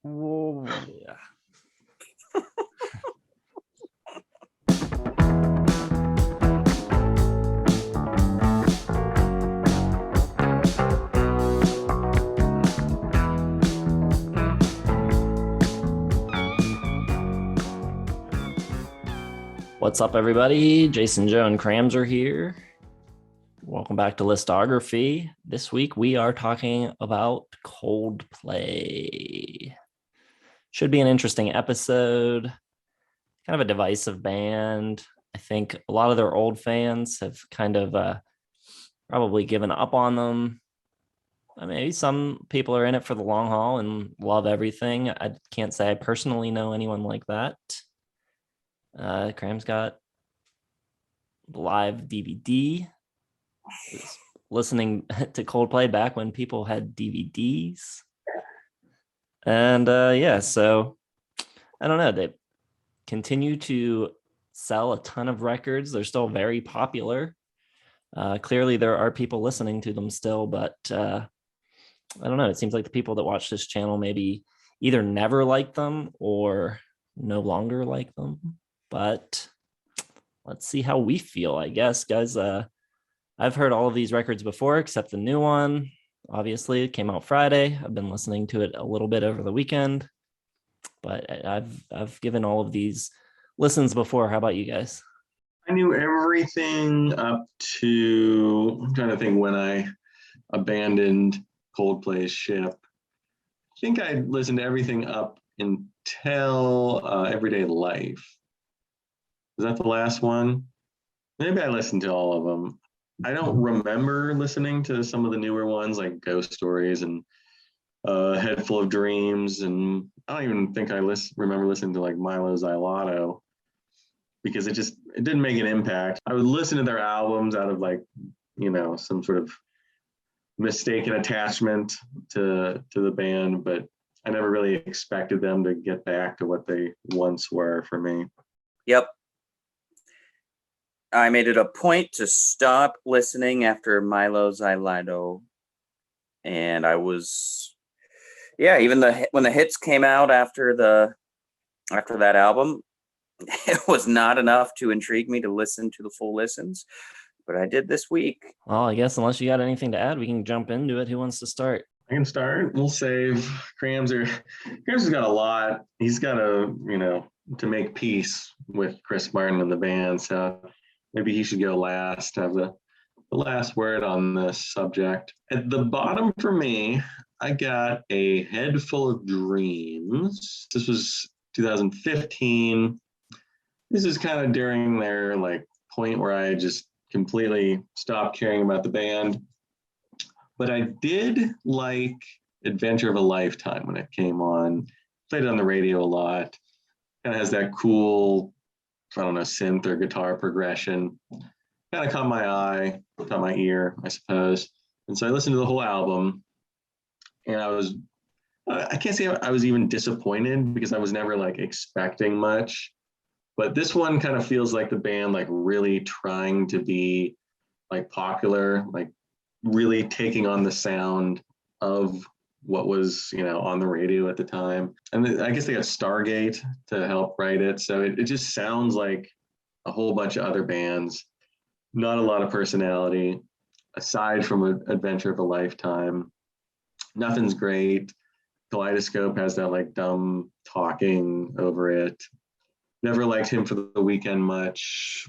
Whoa, yeah. What's up, everybody? Jason, Joe, and Crams are here. Welcome back to Listography. This week we are talking about Coldplay. Should be an interesting episode. Kind of a divisive band. I think a lot of their old fans have kind of probably given up on them. Maybe some people are in it for the long haul and love everything. I can't say I personally know anyone like that. Cram's got the live DVD. Listening to Coldplay back when people had DVDs. And so I don't know. They continue to sell a ton of records. They're still very popular. Clearly, there are people listening to them still, but I don't know. It seems like the people that watch this channel maybe either never liked them or no longer like them. But let's see how we feel, I guess, guys. I've heard all of these records before, except the new one. Obviously, it came out Friday. I've been listening to it a little bit over the weekend, but I've given all of these listens before. How about you guys? I knew everything up to, I'm trying to think when I abandoned Coldplay's ship. I think I listened to everything up until Everyday Life. Is that the last one? Maybe I listened to all of them. I don't remember listening to some of the newer ones like Ghost Stories and Head Full of Dreams. And I don't even think I remember listening to like Mylo Xyloto because it didn't make an impact. I would listen to their albums out of like, some sort of mistaken attachment to the band, but I never really expected them to get back to what they once were for me. Yep. I made it a point to stop listening after Mylo Xyloto, and I was, even when the hits came out after that album, it was not enough to intrigue me to listen to the full listens, but I did this week. Well, I guess unless you got anything to add, we can jump into it. Who wants to start? I can start. We'll save Crams has got a lot. He's got to make peace with Chris Martin and the band, so maybe he should go last, have the last word on this subject. At the bottom for me, I got A Head Full of Dreams. This was 2015. This is kind of during their point where I just completely stopped caring about the band. But I did like Adventure of a Lifetime when it came on. Played it on the radio a lot. Kind of has that cool, I don't know, synth or guitar progression. Kind of caught my eye, caught my ear, I suppose. And so I listened to the whole album, and I can't say I was even disappointed because I was never expecting much. But this one kind of feels like the band really trying to be popular, really taking on the sound of what was on the radio at the time. And I guess they got Stargate to help write it, so it just sounds like a whole bunch of other bands. Not a lot of personality aside from Adventure of a Lifetime. Nothing's great. Kaleidoscope has that dumb talking over it. Never liked Him for the Weekend much.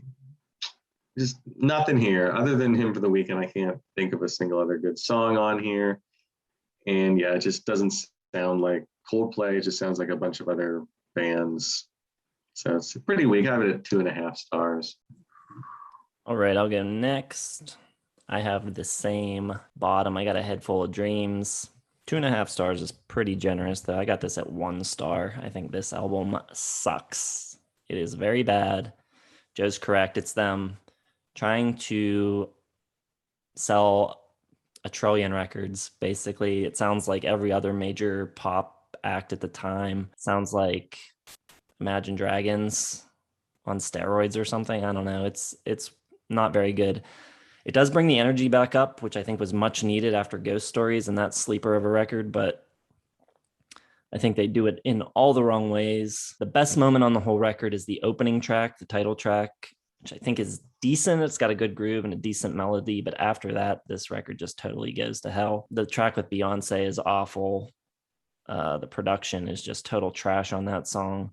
Just nothing here other than Him for the Weekend. I can't think of a single other good song on here. And it just doesn't sound like Coldplay. It just sounds like a bunch of other bands. So it's pretty weak. I have it at 2.5 stars. All right, I'll go next. I have the same bottom. I got A Head Full of Dreams. 2.5 stars is pretty generous, though. I got this at 1 star. I think this album sucks. It is very bad. Joe's correct. It's them trying to sell 1 trillion records. Basically, it sounds like every other major pop act at the time. Sounds like Imagine Dragons on steroids or something. I don't know. It's not very good. It does bring the energy back up, which I think was much needed after Ghost Stories and that sleeper of a record, but I think they do it in all the wrong ways. The best moment on the whole record is the opening track, the title track, which I think is decent. It's got a good groove and a decent melody. But after that, this record just totally goes to hell. The track with Beyonce is awful. The production is just total trash on that song.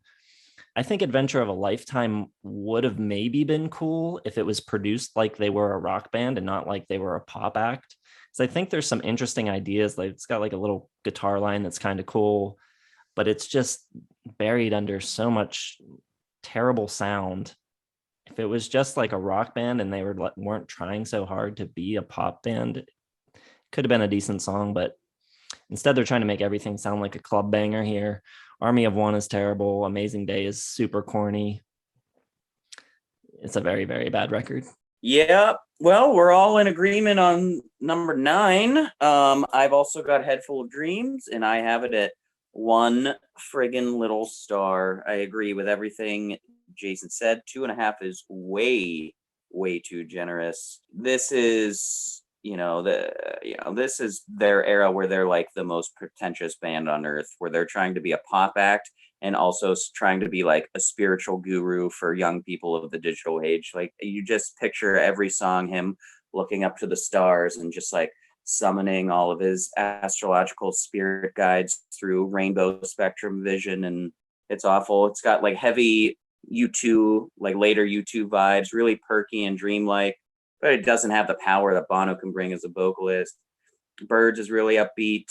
I think Adventure of a Lifetime would have maybe been cool if it was produced like they were a rock band and not like they were a pop act. So I think there's some interesting ideas. Like it's got like a little guitar line that's kind of cool, but it's just buried under so much terrible sound. If it was just like a rock band and they weren't trying so hard to be a pop band, it could have been a decent song, but instead they're trying to make everything sound like a club banger here. Army of One is terrible. Amazing Day is super corny. It's a very, very bad record. Yeah, well, we're all in agreement on number 9. I've also got Head Full of Dreams, and I have it at 1 friggin' little star. I agree with everything Jason said. 2.5 is way, way too generous. This is, this is their era where they're like the most pretentious band on earth, where they're trying to be a pop act and also trying to be like a spiritual guru for young people of the digital age. Like you just picture every song him looking up to the stars and just like summoning all of his astrological spirit guides through rainbow spectrum vision, and it's awful. It's got like heavy U2, like later U2 vibes, really perky and dreamlike, but it doesn't have the power that Bono can bring as a vocalist. Birds is really upbeat.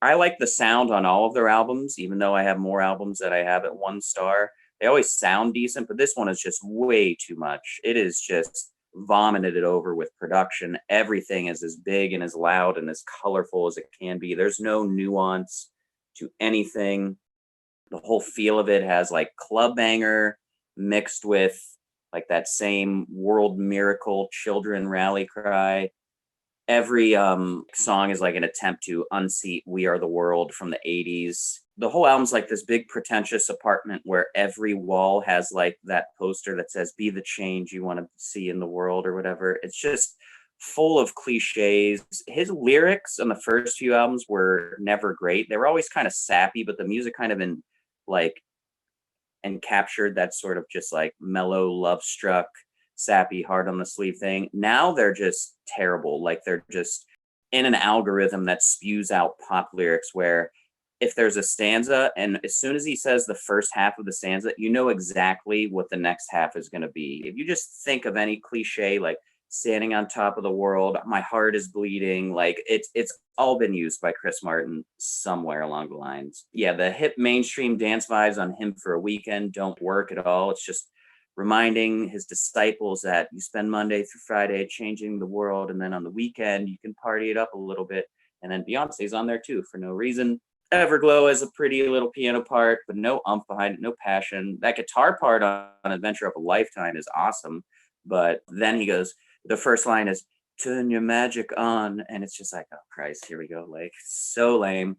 I like the sound on all of their albums, even though I have more albums that I have at 1 star. They always sound decent, but this one is just way too much. It is just vomited it over with production. Everything is as big and as loud and as colorful as it can be. There's no nuance to anything. The whole feel of it has like club banger mixed with like that same world miracle children rally cry. Every song is like an attempt to unseat We Are the World from the 80s. The whole album's like this big pretentious apartment where every wall has like that poster that says be the change you want to see in the world or whatever. It's just full of cliches. His lyrics on the first few albums were never great. They were always kind of sappy, but the music kind of captured that sort of just like mellow, love struck, sappy, hard on the sleeve thing. Now they're just terrible. Like they're just in an algorithm that spews out pop lyrics where if there's a stanza and as soon as he says the first half of the stanza, you know exactly what the next half is going to be. If you just think of any cliche like standing on top of the world, my heart is bleeding, like it's all been used by Chris Martin somewhere along the lines. Yeah, the hip mainstream dance vibes on Him for a Weekend don't work at all. It's just reminding his disciples that you spend Monday through Friday changing the world, and then on the weekend you can party it up a little bit. And then Beyonce's on there too for no reason. Everglow has a pretty little piano part, but no umph behind it, no passion. That guitar part on Adventure of a Lifetime is awesome, but then he goes, the first line is turn your magic on, and it's just like, oh Christ, here we go. Like so lame.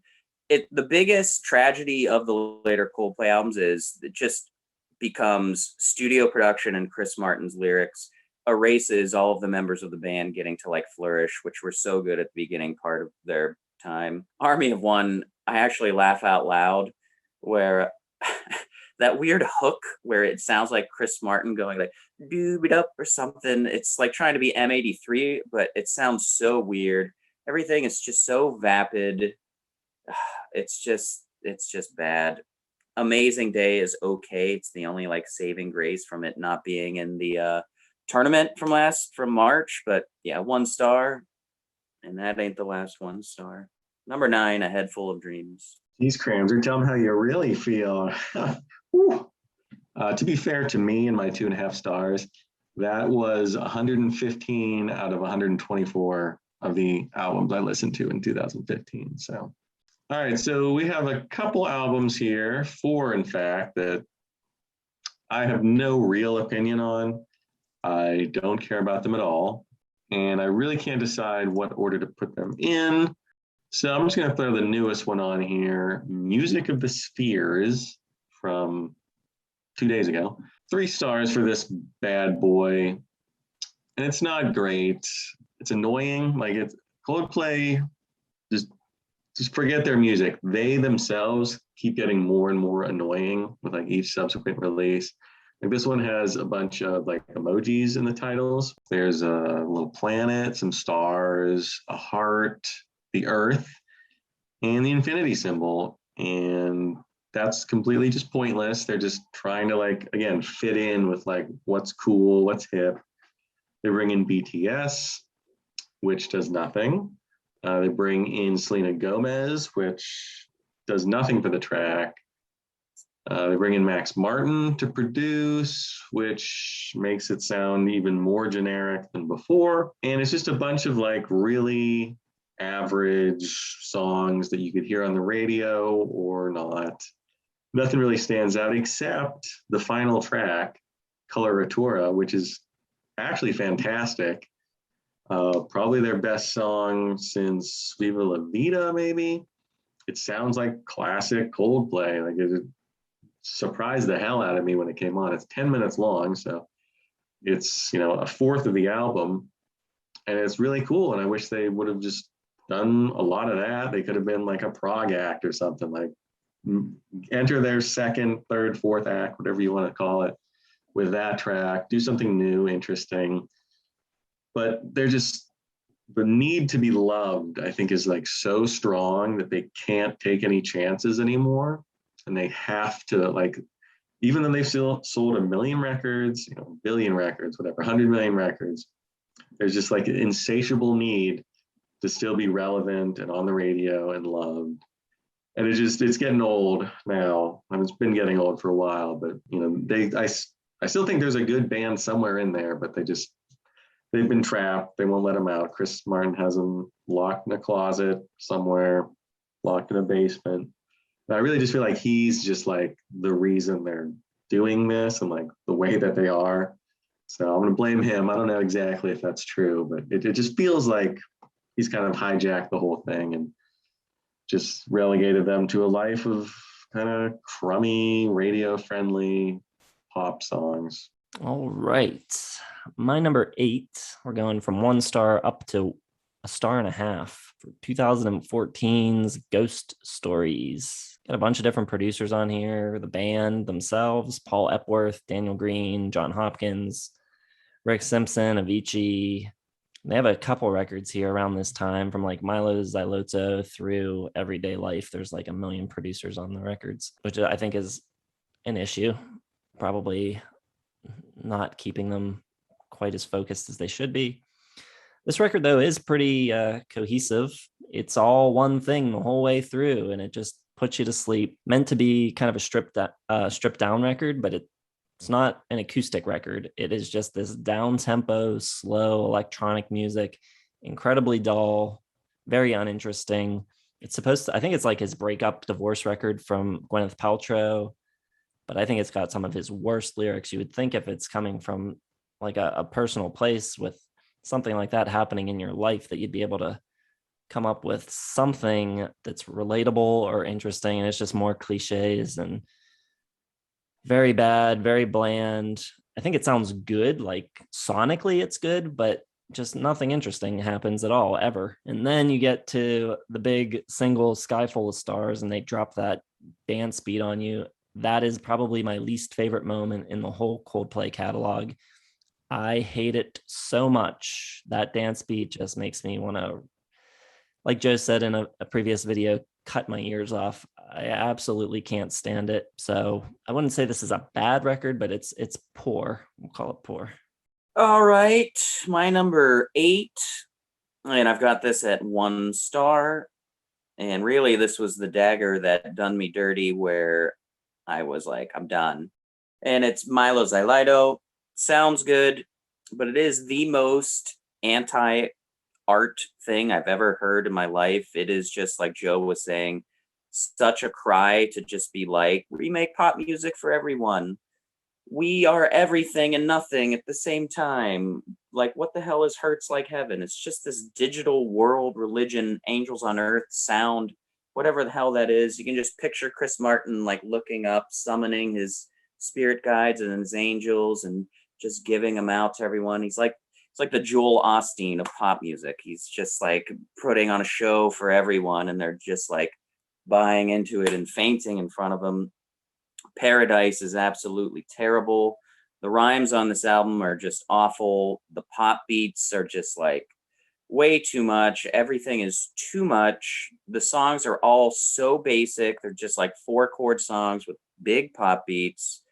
The biggest tragedy of the later Coldplay albums is it just becomes studio production and Chris Martin's lyrics erases all of the members of the band getting to like flourish, which were so good at the beginning part of their time. Army of One, I actually laugh out loud where that weird hook where it sounds like Chris Martin going like doob it up or something. It's like trying to be M83, but it sounds so weird. Everything is just so vapid. It's just bad. Amazing Day is okay. It's the only like saving grace from it not being in the tournament from March. But yeah, 1 star, and that ain't the last 1 star. Number 9, A Head Full of Dreams. These crayons are telling how you really feel. To be fair to me and my 2.5 stars, that was 115 out of 124 of the albums I listened to in 2015. So, all right, so we have a couple albums here, 4 in fact, that I have no real opinion on. I don't care about them at all, and I really can't decide what order to put them in. So I'm just going to throw the newest one on here, Music of the Spheres from 2 days ago. 3 stars for this bad boy. And it's not great. It's annoying. Like it's Coldplay, just forget their music. They themselves keep getting more and more annoying with like each subsequent release. Like this one has a bunch of like emojis in the titles. There's a little planet, some stars, a heart, the earth, and the infinity symbol. And that's completely just pointless. They're just trying to like, again, fit in with like what's cool, what's hip. They bring in BTS, which does nothing. They bring in Selena Gomez, which does nothing for the track. They bring in Max Martin to produce, which makes it sound even more generic than before. And it's just a bunch of like really average songs that you could hear on the radio or not. Nothing really stands out except the final track, Coloratura, which is actually fantastic. Probably their best song since Viva La Vida, maybe. It sounds like classic Coldplay. Like it surprised the hell out of me when it came on. It's 10 minutes long, so it's, you know, a fourth of the album, and it's really cool. And I wish they would have just done a lot of that. They could have been like a prog act or something, like enter their second, third, fourth act, whatever you want to call it, with that track, do something new, interesting. But they're just, the need to be loved, I think, is like so strong that they can't take any chances anymore. And they have to, like, even though they've still sold 1 million records, you know, 1 billion records, whatever, 100 million records, there's just like an insatiable need to still be relevant and on the radio and loved. And it's getting old now. I mean, it's been getting old for a while, but you know, I still think there's a good band somewhere in there, but they've been trapped. They won't let them out. Chris Martin has them locked in a closet somewhere, locked in a basement. And I really just feel like he's just like the reason they're doing this and like the way that they are. So I'm going to blame him. I don't know exactly if that's true, but it just feels like he's kind of hijacked the whole thing and just relegated them to a life of kind of crummy, radio-friendly pop songs. All right. My number 8, we're going from 1 star up to 1.5 stars for 2014's Ghost Stories. Got a bunch of different producers on here. The band themselves, Paul Epworth, Daniel Green, John Hopkins, Rick Simpson, Avicii. They have a couple records here around this time, from like Mylo Xyloto through Everyday Life. There's like 1 million producers on the records, which I think is an issue. Probably not keeping them quite as focused as they should be. This record, though, is pretty cohesive. It's all one thing the whole way through, and it just puts you to sleep. Meant to be kind of a stripped down record, but it's not an acoustic record. It is just this down-tempo, slow electronic music, incredibly dull, very uninteresting. It's supposed to, I think it's like his breakup divorce record from Gwyneth Paltrow, but I think it's got some of his worst lyrics. You would think if it's coming from like a personal place with something like that happening in your life, that you'd be able to come up with something that's relatable or interesting, and it's just more cliches and very bad, very bland. I think it sounds good, like sonically it's good, but just nothing interesting happens at all, ever. And then you get to the big single, Sky Full of Stars, and they drop that dance beat on you. That is probably my least favorite moment in the whole Coldplay catalog. I hate it so much. That dance beat just makes me want to, like Joe said in a previous video, cut my ears off. I absolutely can't stand it. So I wouldn't say this is a bad record, but it's poor. We'll call it poor. All right, my number 8, and I've got this at 1 star. And really, this was the dagger that done me dirty, where I was like, I'm done. And it's Mylo Xyloto. Sounds good, but it is the most anti-art thing I've ever heard in my life. It is just, like Joe was saying, such a cry to just be like, remake pop music for everyone. We are everything and nothing at the same time. Like, what the hell is Hurts Like Heaven? It's just this digital world religion, angels on earth sound, whatever the hell that is. You can just picture Chris Martin like looking up, summoning his spirit guides and his angels and just giving them out to everyone. It's like the Joel Osteen of pop music. He's just like putting on a show for everyone, and they're just like buying into it and fainting in front of him. Paradise is absolutely terrible. The rhymes on this album are just awful. The pop beats are just like way too much. Everything is too much. The songs are all so basic. They're just like 4-chord songs with big pop beats.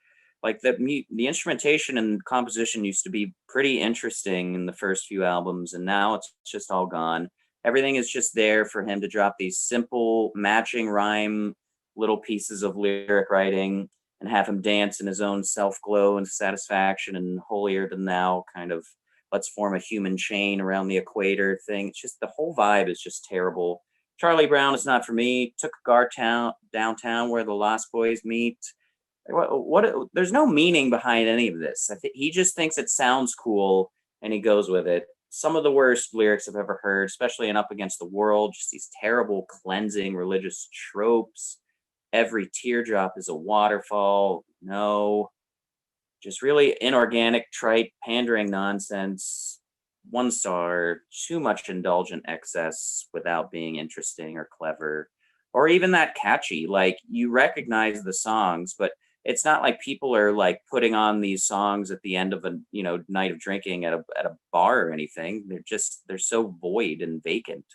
Like the instrumentation and composition used to be pretty interesting in the first few albums, and now it's just all gone. Everything is just there for him to drop these simple matching rhyme little pieces of lyric writing and have him dance in his own self-glow and satisfaction and holier than thou kind of let's form a human chain around the equator thing. It's just the whole vibe is just terrible. Charlie Brown is not for me. Took a car downtown where the Lost Boys meet. What there's no meaning behind any of this. I think he just thinks it sounds cool and he goes with it. Some of the worst lyrics I've ever heard, especially in Up Against the World, just these terrible cleansing religious tropes. Every teardrop is a waterfall. No, just really inorganic, trite, pandering nonsense. 1 star, too much indulgent excess without being interesting or clever, or even that catchy. Like, you recognize the songs, but it's not like people are like putting on these songs at the end of a night of drinking at a bar or anything. They're so void and vacant.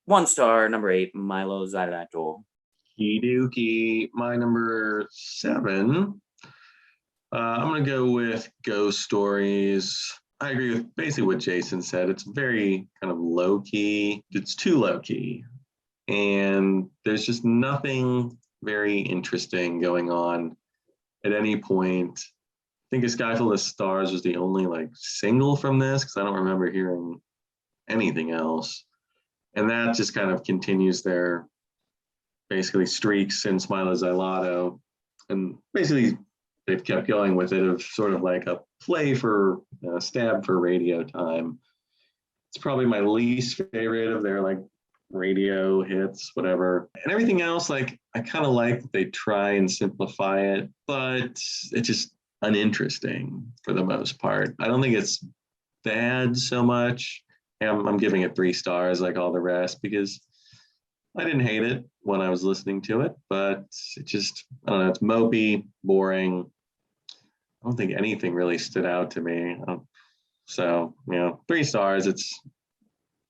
1 star, number 8, Mylo Xyloto. Kiduki, my number 7. I'm going to go with Ghost Stories. I agree with basically what Jason said. It's very kind of low key. It's too low key. And there's just nothing very interesting going on at any point. I think A Sky Full of Stars was the only like single from this because I don't remember hearing anything else. And that just kind of continues their basically streaks since Mylo Xyloto. And basically they've kept going with it of sort of like a play for stab for radio time. It's probably my least favorite of their like radio hits, whatever. And everything else, like I kind of like that they try and simplify it, but it's just uninteresting for the most part. I don't think it's bad so much. I'm giving it 3 stars like all the rest because I didn't hate it when I was listening to it, but it just, I don't know, it's mopey, boring. I don't think anything really stood out to me. So, 3 stars. It's,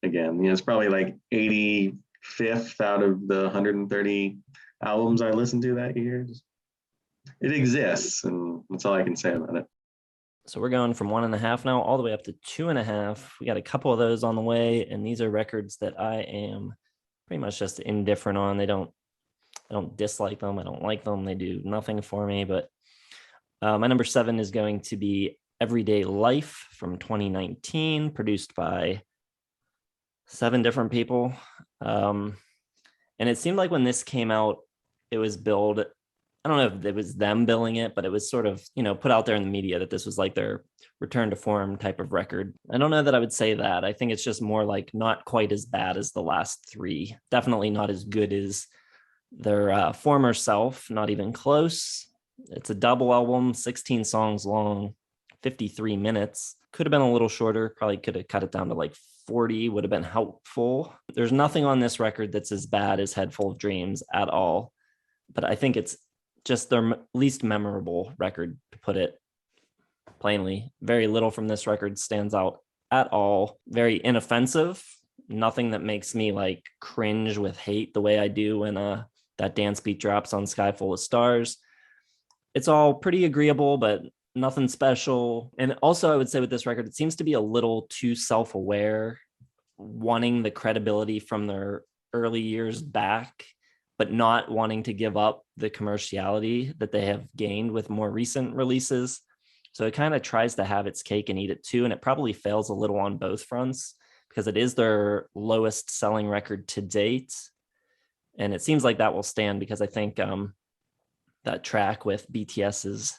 again, it's probably like 85th out of the 130 albums I listened to that year. It exists, and that's all I can say about it. So we're going from 1.5 now all the way up to 2.5. We got a couple of those on the way, and these are records that I am pretty much just indifferent on. I don't dislike them. I don't like them. They do nothing for me. But my number 7 is going to be Everyday Life from 2019, produced by 7 different people. And it seemed like when this came out, it was billed, I don't know if it was them billing it, but it was sort of, put out there in the media that this was like their return to form type of record. I don't know that I would say that. I think it's just more like not quite as bad as the last 3. Definitely not as good as their former self, not even close. It's a double album, 16 songs long, 53 minutes. Could have been a little shorter. Probably could have cut it down to like 40, would have been helpful. There's nothing on this record that's as bad as Head Full of Dreams at all. But I think it's just their least memorable record, to put it plainly. Very little from this record stands out at all. Very inoffensive. Nothing that makes me like cringe with hate the way I do when that dance beat drops on Sky Full of Stars. It's all pretty agreeable, but nothing special. And also I would say with this record, it seems to be a little too self-aware, wanting the credibility from their early years back, but not wanting to give up the commerciality that they have gained with more recent releases. So it kind of tries to have its cake and eat it too. And it probably fails a little on both fronts because it is their lowest selling record to date. And it seems like that will stand because I think that track with BTS is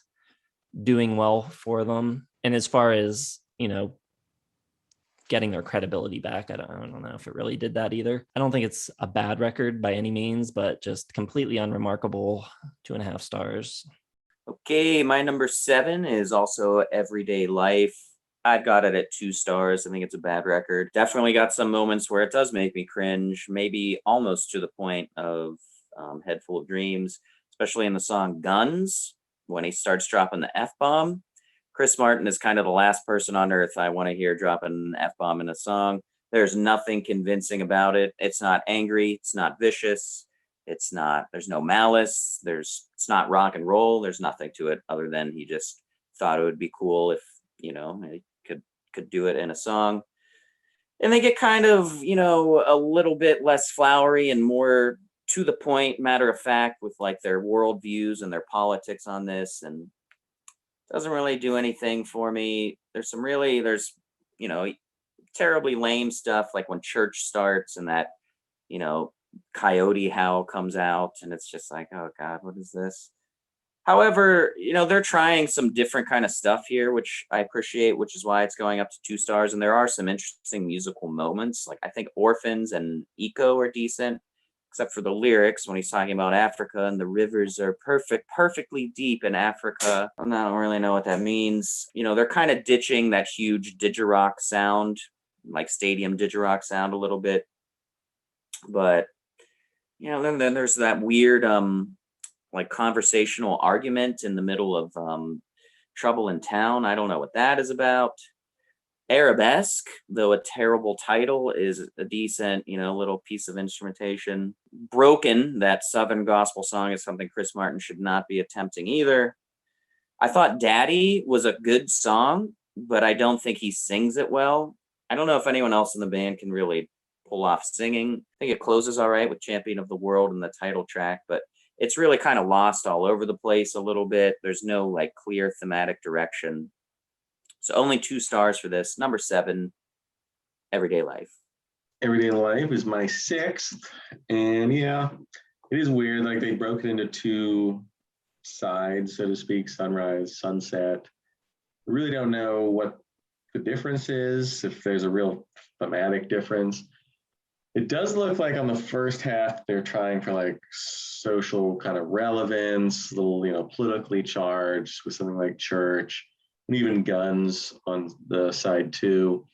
doing well for them. And as far as, getting their credibility back, I don't know if it really did that either. I don't think it's a bad record by any means, but just completely unremarkable. 2.5 stars. Okay, my number 7 is also Everyday Life. I've got it at 2 stars. I think it's a bad record. Definitely got some moments where it does make me cringe, maybe almost to the point of Head Full of Dreams, especially in the song Guns, when he starts dropping the F-bomb. Chris Martin is kind of the last person on earth I want to hear dropping an F-bomb in a song. There's nothing convincing about it. It's not angry. It's not vicious. There's no malice. It's not rock and roll. There's nothing to it other than he just thought it would be cool if, he could do it in a song. And they get kind of, a little bit less flowery and more to the point, matter of fact, with like their worldviews and their politics on this, and doesn't really do anything for me. There's terribly lame stuff, like when church starts and that, coyote howl comes out, and it's just like, oh God, what is this? However, they're trying some different kind of stuff here, which I appreciate, which is why it's going up to 2 stars. And there are some interesting musical moments. Like I think Orphans and Eco are decent, except for the lyrics when he's talking about Africa and the rivers are perfectly deep in Africa. I don't really know what that means. They're kind of ditching that huge digirock sound, like stadium digirock sound a little bit. But, then there's that weird, like conversational argument in the middle of Trouble in Town. I don't know what that is about. Arabesque, though a terrible title, is a decent, little piece of instrumentation. Broken, that Southern gospel song, is something Chris Martin should not be attempting either. I thought Daddy was a good song, but I don't think he sings it well. I don't know if anyone else in the band can really pull off singing. I think it closes all right with Champion of the World and the title track, but it's really kind of lost all over the place a little bit. There's no like clear thematic direction. So only 2 stars for this. Number 7, Everyday Life. Everyday Life is my 6th. And yeah, it is weird. Like they broke it into 2 sides, so to speak, sunrise, sunset. I really don't know what the difference is, if there's a real thematic difference. It does look like on the first half, they're trying for like social kind of relevance, little, politically charged with something like church, and even guns on the side too.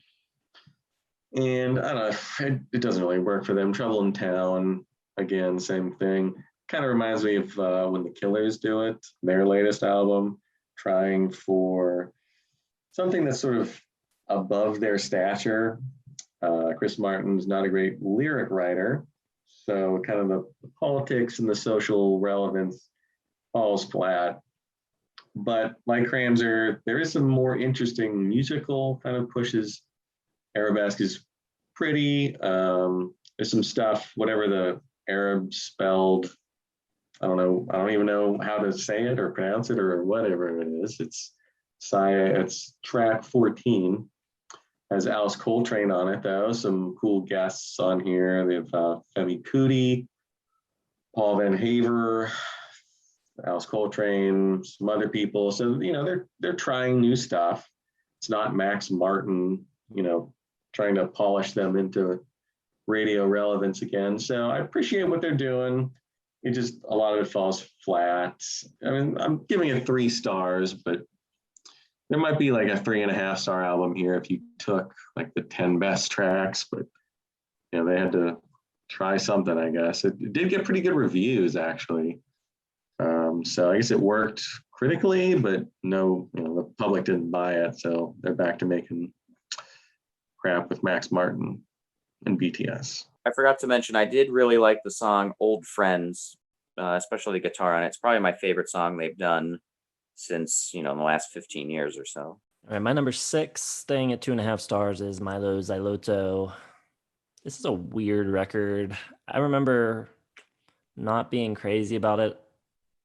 And I don't know, it doesn't really work for them. Trouble in Town, again, same thing. Kind of reminds me of when the Killers do it, their latest album, trying for something that's sort of above their stature. Chris Martin's not a great lyric writer, so kind of the politics and the social relevance falls flat. But like Kramzer, there is some more interesting musical kind of pushes. Arabesque is pretty. There's some stuff, whatever the Arab spelled, I don't know. I don't even know how to say it or pronounce it or whatever it is. It's track 14. Has Alice Coltrane on it, though. Some cool guests on here. They have Femi Kuti, Paul Van Haver, Alice Coltrane, some other people. So, they're trying new stuff. It's not Max Martin, trying to polish them into radio relevance again. So I appreciate what they're doing. It just, a lot of it falls flat. I mean, I'm giving it 3 stars, but there might be like a 3.5 star album here if you took like the 10 best tracks, but they had to try something, I guess. It did get pretty good reviews, actually. So I guess it worked critically, but no, the public didn't buy it. So they're back to making crap with Max Martin and BTS. I forgot to mention, I did really like the song Old Friends, especially the guitar on it. It's probably my favorite song they've done since, the last 15 years or so. All right, my number 6, staying at 2.5 stars, is Mylo Xyloto. This is a weird record. I remember not being crazy about it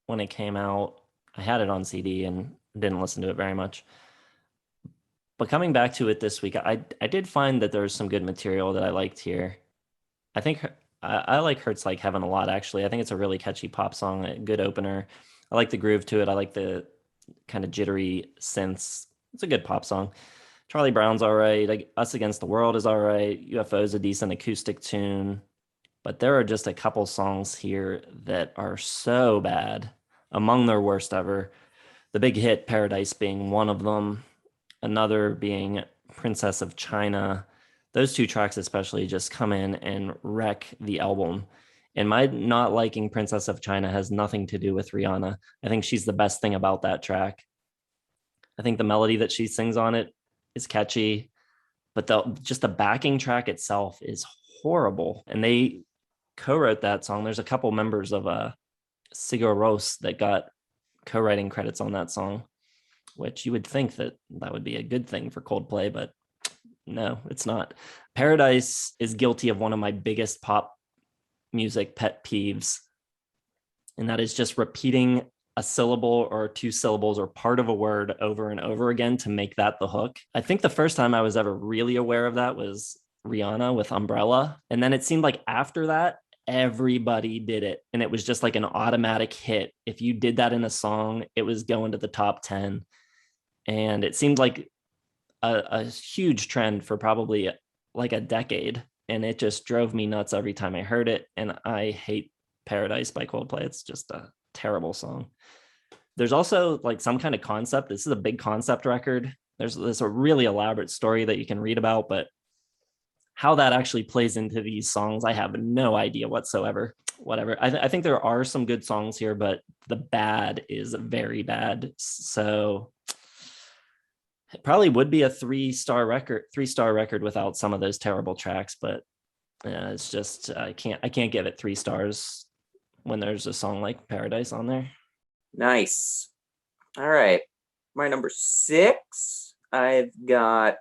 when it came out. I had it on CD and didn't listen to it very much. But coming back to it this week, I did find that there was some good material that I liked here. I think I like Hurts Like Heaven a lot, actually. I think it's a really catchy pop song, a good opener. I like the groove to it. I like the kind of jittery synths. It's a good pop song. Charlie Brown's all right. Like Us Against the World is all right. UFO's a decent acoustic tune. But there are just a couple songs here that are so bad, among their worst ever. The big hit, Paradise, being one of them. another being Princess of China. Those two tracks especially just come in and wreck the album. And my not liking Princess of China has nothing to do with Rihanna. I think she's the best thing about that track. I think the melody that she sings on it is catchy, but just the backing track itself is horrible. And they co-wrote that song. There's a couple members of Sigur Rós that got co-writing credits on that song, which you would think that would be a good thing for Coldplay, but no, it's not. Paradise is guilty of one of my biggest pop music pet peeves, and that is just repeating a syllable or two syllables or part of a word over and over again to make that the hook. I think the first time I was ever really aware of that was Rihanna with Umbrella. And then it seemed like after that, everybody did it. And it was just like an automatic hit. If you did that in a song, it was going to the top 10. And it seemed like a huge trend for probably like a decade. And it just drove me nuts every time I heard it. And I hate Paradise by Coldplay. It's just a terrible song. There's also like some kind of concept. This is a big concept record. There's a really elaborate story that you can read about, but how that actually plays into these songs, I have no idea whatsoever. Whatever. I think there are some good songs here, but the bad is very bad. So it probably would be a three-star record without some of those terrible tracks, but it's just I can't give it 3 stars when there's a song like Paradise on there. Nice. All right. My number 6, I've got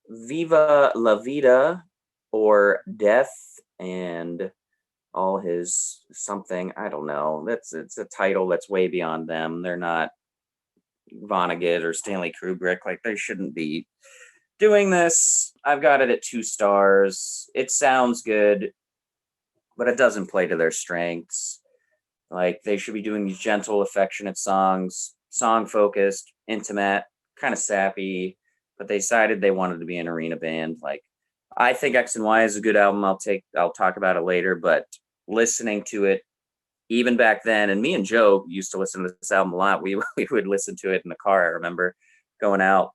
Viva La Vida, or Death and all his something. I don't know. It's a title that's way beyond them. They're not Vonnegut or Stanley Kubrick. Like, they shouldn't be doing this. I've got it at 2 stars. It sounds good, but it doesn't play to their strengths. Like, they should be doing these gentle, affectionate songs, song focused, intimate, kind of sappy, but they decided they wanted to be an arena band. Like, I think X and Y is a good album. I'll talk about it later, but listening to it, even back then, and me and Joe used to listen to this album a lot. We would listen to it in the car. I remember going out.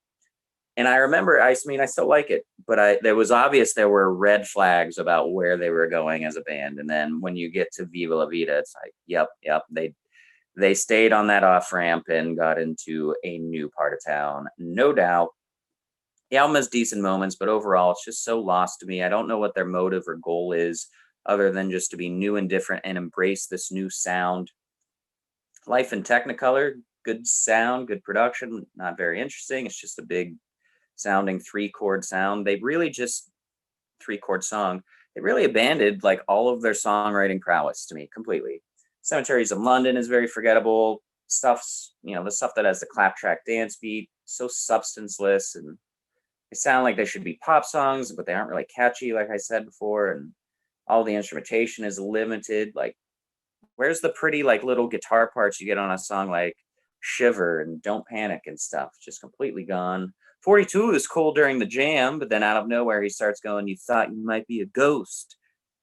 And I remember, I mean, I still like it, but there was obvious there were red flags about where they were going as a band. And then when you get to Viva La Vida, it's like, yep, they stayed on that off ramp and got into a new part of town, no doubt. The album has decent moments, but overall, it's just so lost to me. I don't know what their motive or goal is, other than just to be new and different and embrace this new sound. Life in Technicolor, good sound, good production, not very interesting. It's just a big sounding 3-chord sound. They really just 3-chord song. They really abandoned like all of their songwriting prowess to me completely. Cemeteries of London is very forgettable. Stuff's, the stuff that has the claptrack dance beat, so substanceless, and they sound like they should be pop songs, but they aren't really catchy, like I said before. And all the instrumentation is limited. Like, where's the pretty like little guitar parts you get on a song like Shiver and Don't Panic and stuff? Just completely gone. 42 is cool during the jam, but then out of nowhere he starts going, "You thought you might be a ghost,"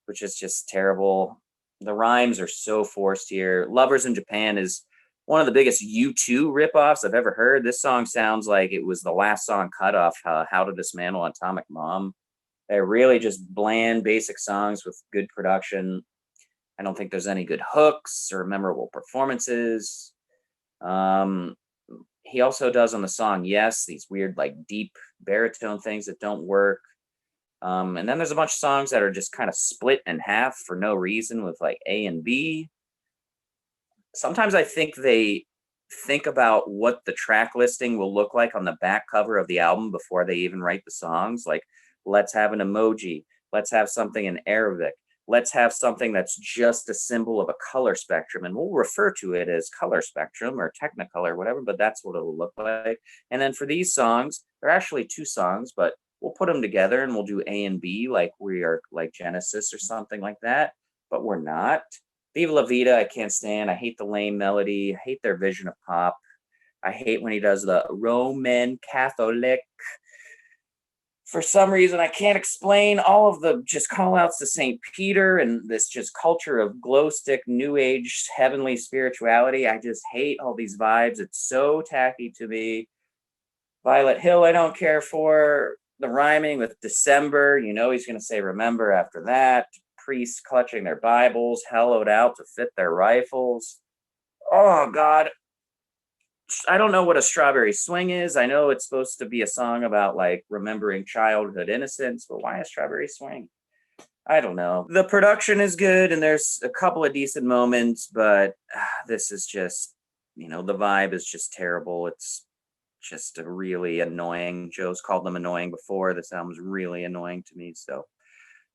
which is just terrible. The rhymes are so forced here. Lovers in Japan is one of the biggest U2 ripoffs I've ever heard. This song sounds like it was the last song cut off How to Dismantle Atomic Mom. They're really just bland, basic songs with good production. I don't think there's any good hooks or memorable performances. He also does on the song Yes, these weird, like, deep baritone things that don't work. And then there's a bunch of songs that are just kind of split in half for no reason with like A and B. Sometimes I think they think about what the track listing will look like on the back cover of the album before they even write the songs. Like, let's have an emoji. Let's have something in Arabic. Let's have something that's just a symbol of a color spectrum. And we'll refer to it as color spectrum or Technicolor, whatever, but that's what it'll look like. And then for these songs, they're actually 2 songs, but we'll put them together and we'll do A and B like we are like Genesis or something like that, but we're not. Viva La Vida, I can't stand. I hate the lame melody. I hate their vision of pop. I hate when he does the Roman Catholic. For some reason, I can't explain all of the just call outs to St. Peter and this just culture of glow stick, new age, heavenly spirituality. I just hate all these vibes. It's so tacky to me. Violet Hill, I don't care for. The rhyming with December, you know he's going to say remember after that. Priests clutching their Bibles, hollowed out to fit their rifles. Oh, God. I don't know what a Strawberry Swing is. I know it's supposed to be a song about like remembering childhood innocence, but why a Strawberry Swing? I don't know. The production is good and there's a couple of decent moments, but this is just, the vibe is just terrible. It's just a really annoying. Joe's called them annoying before. This album's really annoying to me. So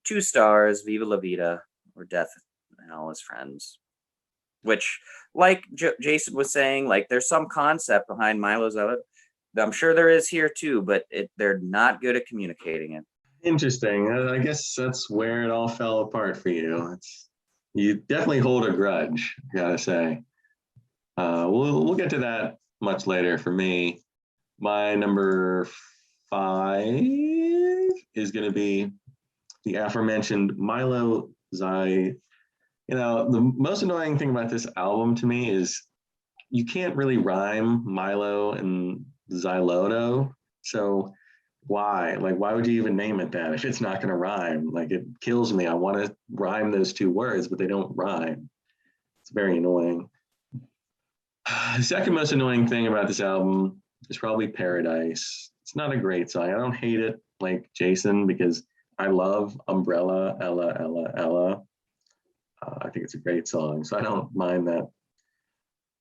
2 stars, Viva La Vida, or Death and All His Friends. Which, like Jason was saying, like there's some concept behind Mylo Xyloto. I'm sure there is here too, but they're not good at communicating it. Interesting. I guess that's where it all fell apart for you. You definitely hold a grudge, gotta say. We'll get to that much later. For me, my number 5 is going to be the aforementioned Mylo Xyloto. The most annoying thing about this album to me is you can't really rhyme Mylo and Xyloto. So why? Like, why would you even name it that if it's not going to rhyme? Like, it kills me. I want to rhyme those 2 words, but they don't rhyme. It's very annoying. The second most annoying thing about this album is probably Paradise. It's not a great song. I don't hate it like Jason because I love Umbrella, Ella, Ella, Ella. I think it's a great song. So I don't mind that,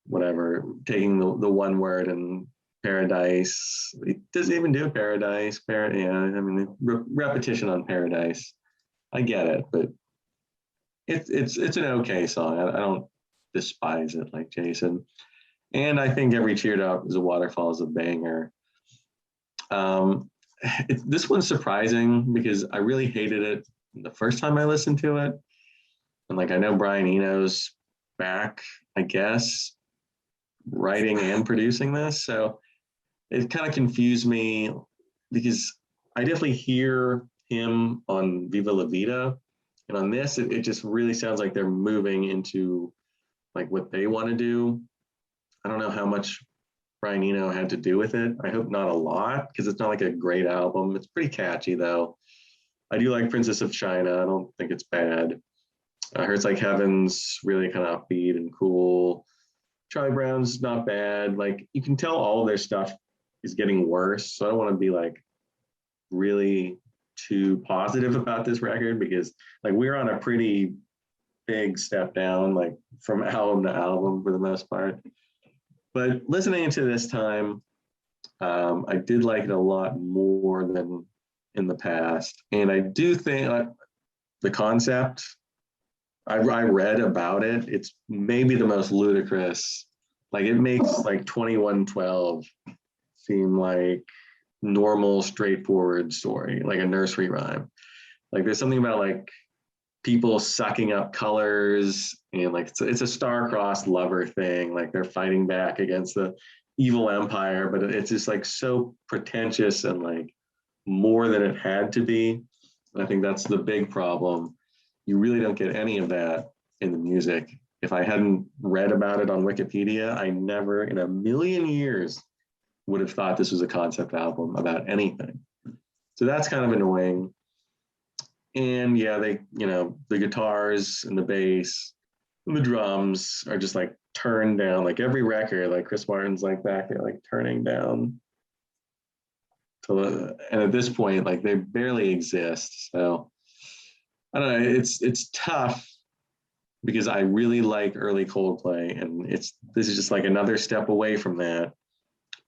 whatever, taking the one word and Paradise. It doesn't even do Paradise. Repetition on Paradise. I get it, but it's an okay song. I don't despise it like Jason. And I think Every Teardrop is a Waterfall is a banger. This one's surprising because I really hated it the first time I listened to it. And I know Brian Eno's back, I guess, writing and producing this. So it kind of confused me because I definitely hear him on Viva La Vida. And on this, it just really sounds like they're moving into what they want to do. I don't know how much Brian Eno had to do with it. I hope not a lot because it's not a great album. It's pretty catchy though. I do like Princess of China. I don't think it's bad. Hurts Like Heaven's really kind of upbeat and cool. Charlie Brown's not bad. You can tell all of their stuff is getting worse. So I don't want to be really too positive about this record because we're on a pretty big step down from album to album for the most part. But listening to this time, I did like it a lot more than in the past. And I do think the concept, I read about it. It's maybe the most ludicrous. It makes 2112 seem like normal, straightforward story, like a nursery rhyme. There's something about people sucking up colors and it's a star-crossed lover thing. They're fighting back against the evil empire, but it's just so pretentious and more than it had to be. And I think that's the big problem. You really don't get any of that in the music. If I hadn't read about it on Wikipedia, I never in a million years would have thought this was a concept album about anything. So that's kind of annoying. And yeah, the guitars and the bass and the drums are just turned down. Every record, Chris Martin's back there, turning down. And at this point, they barely exist. So I don't know. It's tough because I really like early Coldplay, and this is just another step away from that.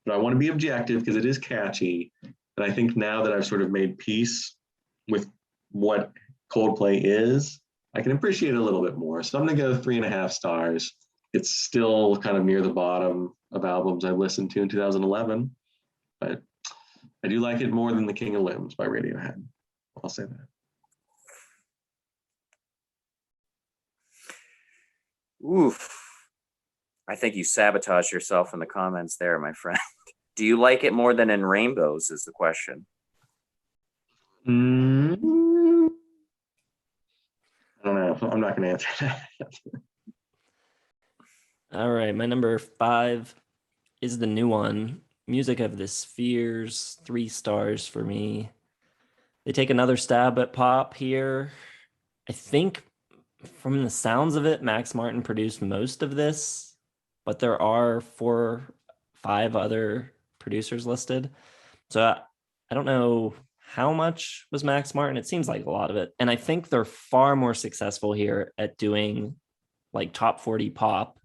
But I want to be objective because it is catchy, and I think now that I've sort of made peace with what Coldplay is, I can appreciate it a little bit more. So I'm going to go 3.5 stars. It's still kind of near the bottom of albums I've listened to in 2011, but I do like it more than The King of Limbs by Radiohead. I'll say that. Oof. I think you sabotaged yourself in the comments there, my friend. Do you like it more than In Rainbows is the question. I don't know. I'm not going to answer that. All right. My number 5 is the new one, Music of the Spheres, 3 stars for me. They take another stab at pop here. I think from the sounds of it, Max Martin produced most of this, but there are 4-5 other producers listed. So I don't know how much was Max Martin. It seems like a lot of it. And I think they're far more successful here at doing like top 40 pop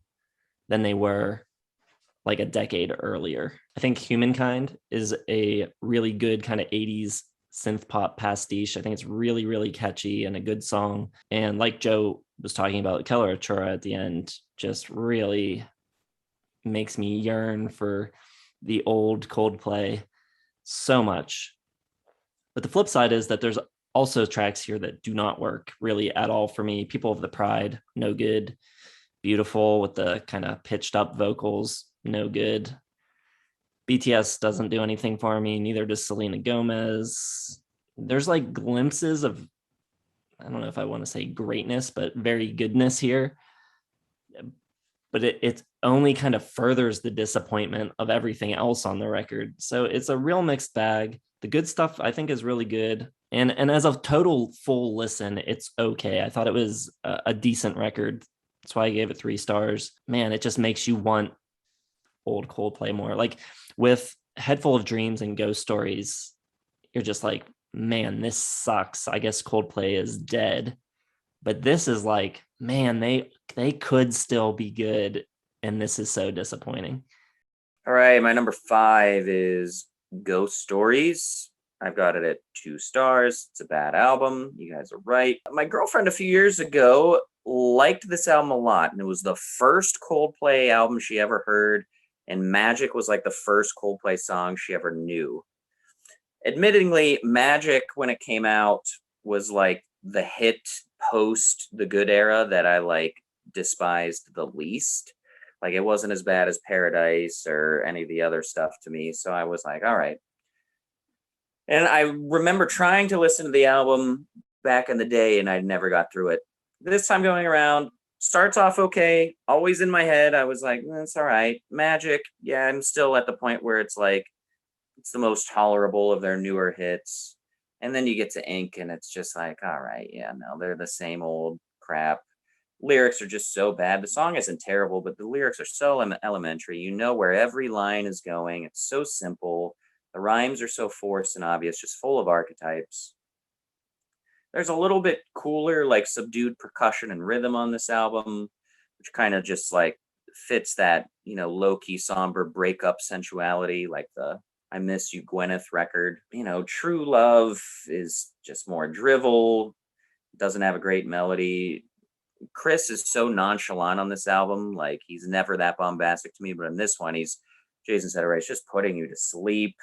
than they were like a decade earlier. I think Humankind is a really good kind of 80s synth pop pastiche. I think it's really, really catchy and a good song. And like Joe was talking about, Keller Achura at the end just really makes me yearn for the old Coldplay so much. But the flip side is that there's also tracks here that do not work really at all for me. People of the Pride, no good. Beautiful with the kind of pitched up vocals, no good. BTS doesn't do anything for me, neither does Selena Gomez. There's like glimpses of, I don't know if I want to say greatness, but very goodness here. But it only kind of furthers the disappointment of everything else on the record. So it's a real mixed bag. The good stuff I think is really good. And as a total full listen, it's okay. I thought it was a decent record. That's why I gave it 3 stars. Man, it just makes you want old Coldplay more. Like with Head Full of Dreams and Ghost Stories, you're just like, man, this sucks. I guess Coldplay is dead. But this is like, man, they could still be good, and this is so disappointing. All right, my number 5 is Ghost Stories. I've got it at 2 stars. It's a bad album. You guys are right. My girlfriend a few years ago liked this album a lot, and it was the first Coldplay album she ever heard, and Magic was like the first Coldplay song she ever knew. Admittingly, Magic, when it came out, was like the hit post the good era that I like despised the least. Like it wasn't as bad as Paradise or any of the other stuff to me. So I was like, all right. And I remember trying to listen to the album back in the day and I never got through it. This time going around, starts off okay. Always in my head, I was like, it's all right. Magic, yeah, I'm still at the point where it's like, it's the most tolerable of their newer hits. And then you get to Ink and it's just like, all right, yeah, no, they're the same old crap. Lyrics are just so bad. The song isn't terrible, but the lyrics are so elementary. You know where every line is going. It's so simple. The rhymes are so forced and obvious, just full of archetypes. There's a little bit cooler, like subdued percussion and rhythm on this album, which kind of just like fits that, you know, low-key somber breakup sensuality, like the I Miss You Gwyneth record. You know, True Love is just more drivel, doesn't have a great melody. Chris is so nonchalant on this album. Like he's never that bombastic to me, but in this one, Jason said it right, he's just putting you to sleep.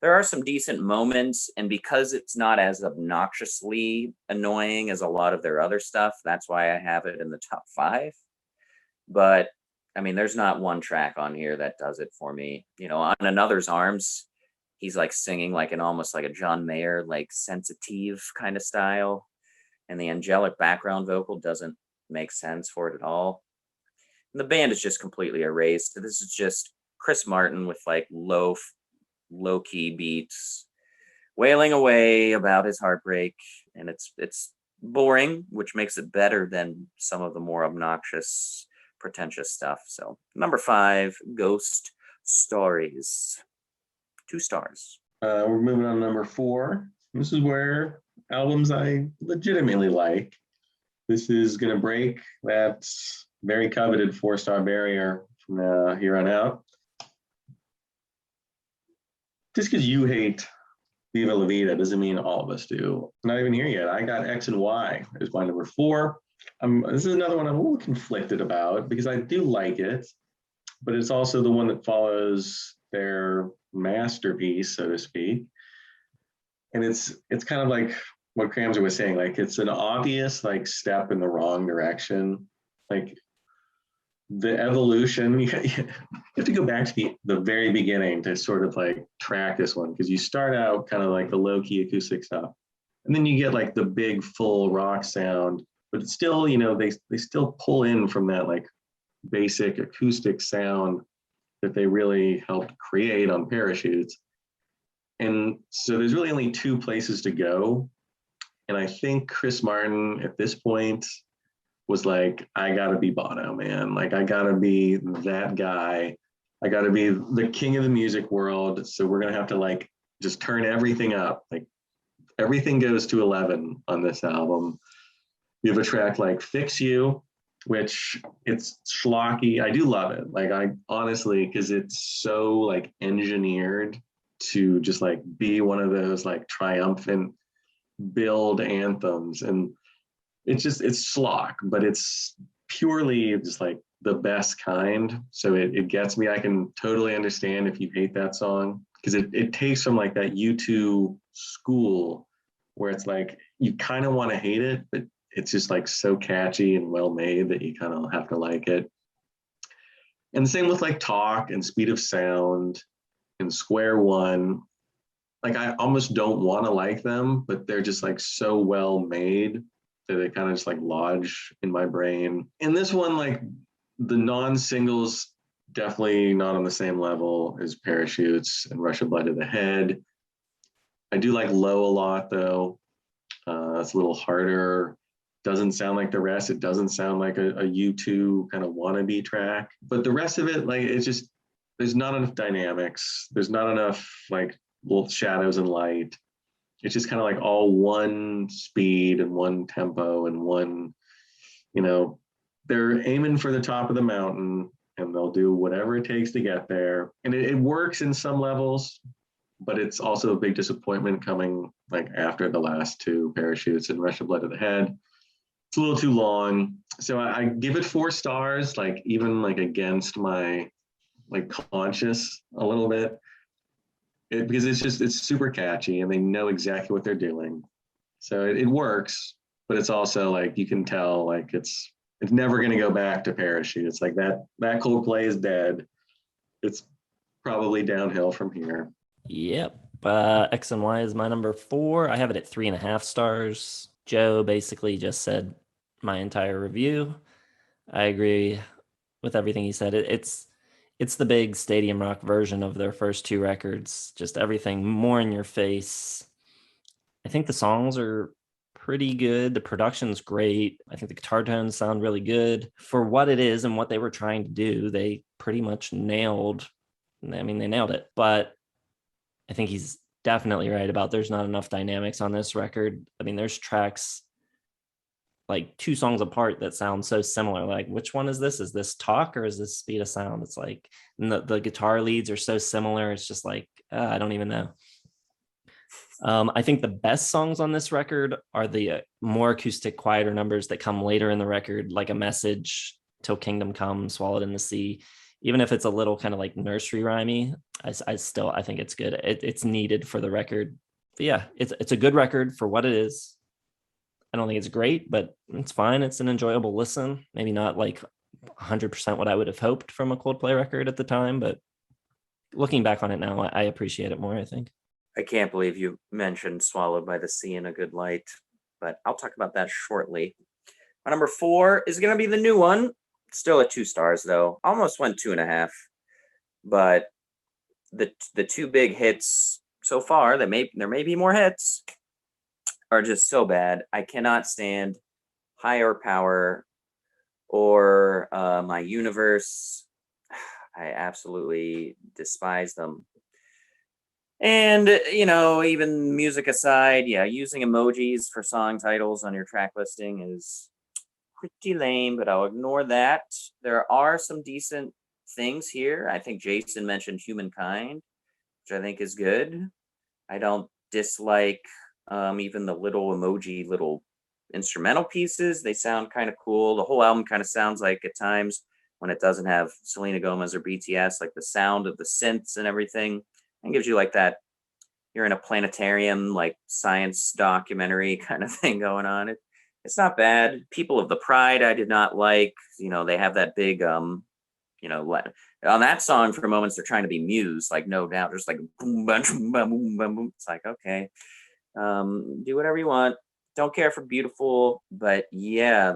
There are some decent moments, and because it's not as obnoxiously annoying as a lot of their other stuff, that's why I have it in the top 5. But I mean, there's not one track on here that does it for me. You know, on Another's Arms, he's like singing like an almost like a John Mayer, like sensitive kind of style. And the angelic background vocal doesn't make sense for it at all. And the band is just completely erased. This is just Chris Martin with like low-key beats, wailing away about his heartbreak. And it's boring, which makes it better than some of the more obnoxious, pretentious stuff. So number 5, Ghost Stories, 2 stars. We're moving on to number 4. This is where albums I legitimately like. This is going to break that very coveted 4-star barrier from here on out. Just because you hate Viva La Vida doesn't mean all of us do. Not even here yet. I got X and Y as my number 4. This is another one I'm a little conflicted about because I do like it, but it's also the one that follows their masterpiece, so to speak. And it's kind of like what Kramser was saying, like it's an obvious like step in the wrong direction. Like the evolution, you have to go back to the very beginning to sort of like track this one, because you start out kind of like the low-key acoustic stuff, and then you get like the big full rock sound, but it's still, you know, they still pull in from that like basic acoustic sound that they really helped create on Parachutes. And so there's really only two places to go. And I think Chris Martin at this point was like, I gotta be Bono, man. Like, I gotta be that guy. I gotta be the king of the music world. So we're gonna have to like just turn everything up. Like everything goes to 11 on this album. You have a track like Fix You, which it's schlocky. I do love it. Like, I honestly, because it's so like engineered to just like be one of those like triumphant build anthems. And it's schlock, but it's purely just like the best kind. So it gets me. I can totally understand if you hate that song, because it takes from like that U2 school where it's like you kind of want to hate it, but it's just like so catchy and well made that you kind of have to like it. And the same with like Talk and Speed of Sound and Square One. Like, I almost don't want to like them, but they're just like so well made that they kind of just like lodge in my brain. And this one, like the non-singles, definitely not on the same level as Parachutes and Rush of Blood to the Head. I do like Low a lot though. It's a little harder. Doesn't sound like the rest. It doesn't sound like a U2 kind of wannabe track. But the rest of it, like, it's just, there's not enough dynamics. There's not enough like little shadows and light. It's just kind of like all one speed and one tempo and one, they're aiming for the top of the mountain and they'll do whatever it takes to get there. And it works in some levels, but it's also a big disappointment coming like after the last two, Parachutes and Rush of Blood to the Head. It's a little too long. So I give it 4 stars, like even like against my like conscience a little bit. Because it's super catchy and they know exactly what they're doing. So it works, but it's also like, you can tell like it's never going to go back to Parachute. It's like that Coldplay is dead. It's probably downhill from here. Yep. X and Y is my number 4. I have it at 3.5 stars. Joe basically just said my entire review. I agree with everything he said. It's the big stadium rock version of their first 2 records. Just everything more in your face. I think the songs are pretty good. The production's great. I think the guitar tones sound really good. For what it is and what they were trying to do, they pretty much nailed it. But I think he's definitely right about there's not enough dynamics on this record. I mean, there's tracks like 2 songs apart that sound so similar. Like, which one is this? Is this Talk or is this Speed of Sound? It's like, and the guitar leads are so similar. It's just like, I don't even know. I think the best songs on this record are the more acoustic, quieter numbers that come later in the record, like A Message, Till Kingdom Come, Swallowed in the Sea. Even if it's a little kind of like nursery rhymey, I think it's good. It's needed for the record. But yeah, it's a good record for what it is. I don't think it's great, but it's fine. It's an enjoyable listen. Maybe not like 100% what I would have hoped from a Coldplay record at the time, but looking back on it now, I appreciate it more, I think. I can't believe you mentioned Swallowed by the Sea in a good light, but I'll talk about that shortly. My number 4 is going to be the new one. Still at 2 stars, though. Almost went 2.5. But the 2 big hits so far, there may be more hits, are just so bad. I cannot stand Higher Power or My Universe. I absolutely despise them. And, even music aside, yeah, using emojis for song titles on your track listing is pretty lame, but I'll ignore that. There are some decent things here. I think Jason mentioned Humankind, which I think is good. I don't dislike even the little instrumental pieces. They sound kind of cool. The whole album kind of sounds like, at times, when it doesn't have Selena Gomez or BTS, like the sound of the synths and everything, and gives you like that, you're in a planetarium, like science documentary kind of thing going on. It's not bad. People of the Pride, I did not like. They have that big, on that song for moments, they're trying to be Muse, like No Doubt, just like boom, boom, boom, boom, boom. It's like, okay, do whatever you want. Don't care for Beautiful, but yeah,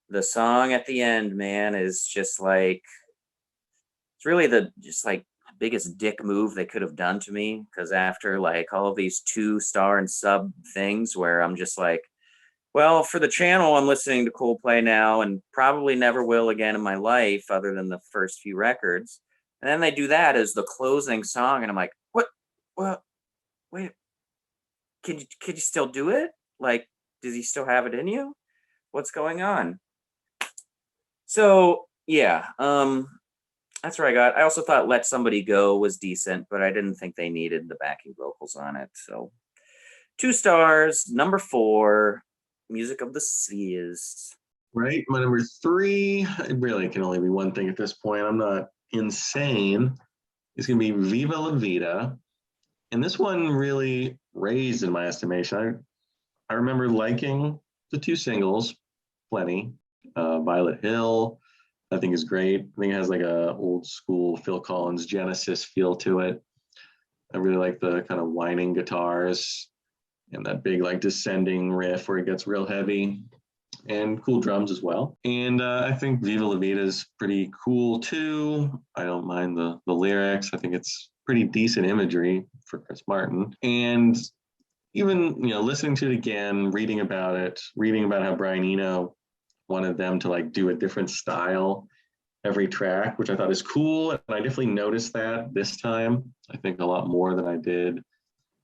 the song at the end, man, is just like, it's really the just like biggest dick move they could have done to me, because after like all of these 2-star and sub things where I'm just like, well, for the channel, I'm listening to Coldplay now and probably never will again in my life other than the first few records. And then they do that as the closing song. And I'm like, what? Well, wait, can you still do it? Like, does he still have it in you? What's going on? So, yeah, that's where I got. I also thought Let Somebody Go was decent, but I didn't think they needed the backing vocals on it. So 2 stars, number 4. Music of the Seas. Right. My number 3, it really can only be one thing at this point. I'm not insane. It's going to be Viva La Vida. And this one really raised in my estimation. I remember liking the 2 singles plenty. Violet Hill, I think, is great. I think it has like a old school Phil Collins Genesis feel to it. I really like the kind of whining guitars and that big like descending riff where it gets real heavy, and cool drums as well. And I think Viva La Vida is pretty cool too. I don't mind the lyrics. I think it's pretty decent imagery for Chris Martin. And even, listening to it again, reading about how Brian Eno wanted them to like do a different style every track, which I thought is cool. And I definitely noticed that this time, I think a lot more than I did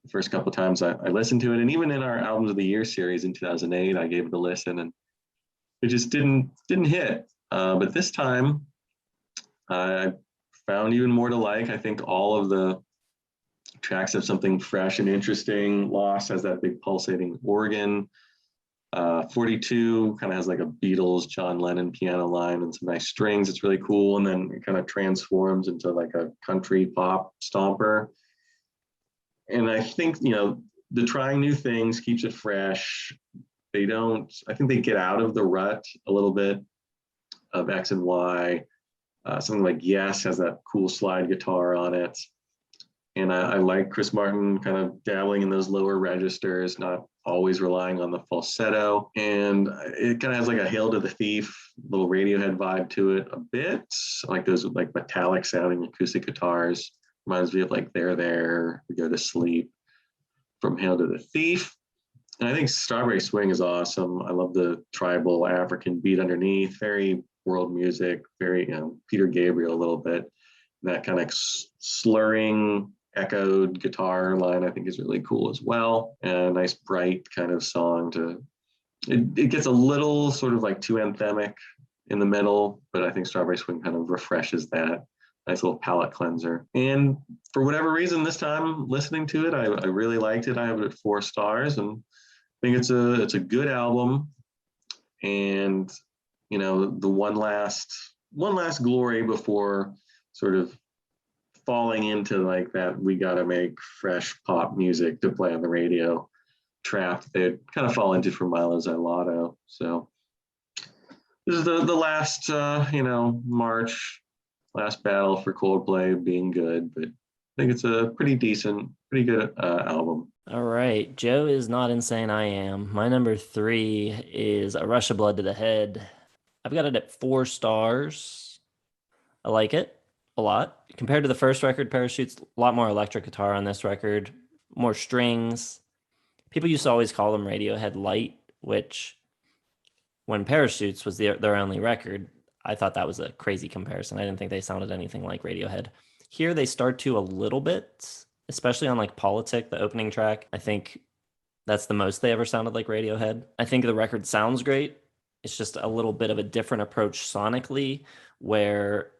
the first couple of times I listened to it. And even in our Albums of the Year series in 2008, I gave it a listen and it just didn't hit. But this time I found even more to like. I think all of the tracks have something fresh and interesting. Lost has that big pulsating organ. 42 kind of has like a Beatles, John Lennon piano line and some nice strings. It's really cool. And then it kind of transforms into like a country pop stomper. And I think, the trying new things keeps it fresh. I think they get out of the rut a little bit of X and Y. Something like Yes has that cool slide guitar on it. And I like Chris Martin kind of dabbling in those lower registers, not always relying on the falsetto. And it kind of has like a Hail to the Thief, little Radiohead vibe to it a bit. Like those like metallic sounding acoustic guitars. Reminds me of like There, We Go to Sleep from Hail to the Thief. And I think Strawberry Swing is awesome. I love the tribal African beat underneath, very world music, very, Peter Gabriel a little bit. That kind of slurring, echoed guitar line I think is really cool as well. And a nice bright kind of song it gets a little sort of like too anthemic in the middle, but I think Strawberry Swing kind of refreshes that. Nice little palate cleanser. And for whatever reason, this time listening to it, I really liked it. I have it at 4 stars, and I think it's a good album. And the one last glory before sort of falling into like that we gotta make fresh pop music to play on the radio trap they kind of fall into from Mylo Xyloto. So this is the last March. Last battle for Coldplay being good, but I think it's a pretty good album. All right. Joe is not insane. I am. My number 3 is A Rush of Blood to the Head. I've got it at 4 stars. I like it a lot. Compared to the first record, Parachutes, a lot more electric guitar on this record, more strings. People used to always call them Radiohead Light, which when Parachutes was their only record, I thought that was a crazy comparison. I didn't think they sounded anything like Radiohead. Here they start to a little bit, especially on like Politic, the opening track. I think that's the most they ever sounded like Radiohead. I think the record sounds great. It's just a little bit of a different approach sonically, where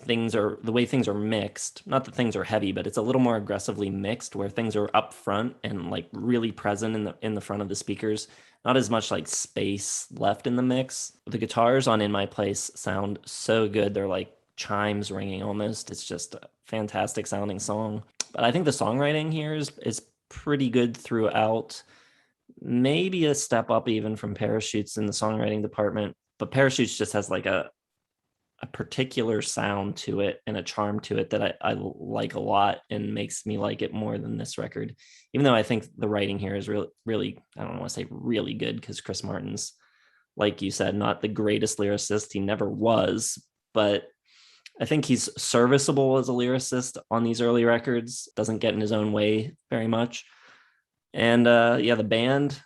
the way things are mixed, not that things are heavy, but it's a little more aggressively mixed, where things are up front and like really present in the front of the speakers. Not as much like space left in the mix. The guitars on In My Place sound so good. They're like chimes ringing almost. It's just a fantastic sounding song. But I think the songwriting here is pretty good throughout. Maybe a step up even from Parachutes in the songwriting department. But Parachutes just has like a particular sound to it and a charm to it that I like a lot and makes me like it more than this record. Even though I think the writing here is really, I don't want to say really good, because Chris Martin's, like you said, not the greatest lyricist. He never was, but I think he's serviceable as a lyricist on these early records, doesn't get in his own way very much. And yeah, the band,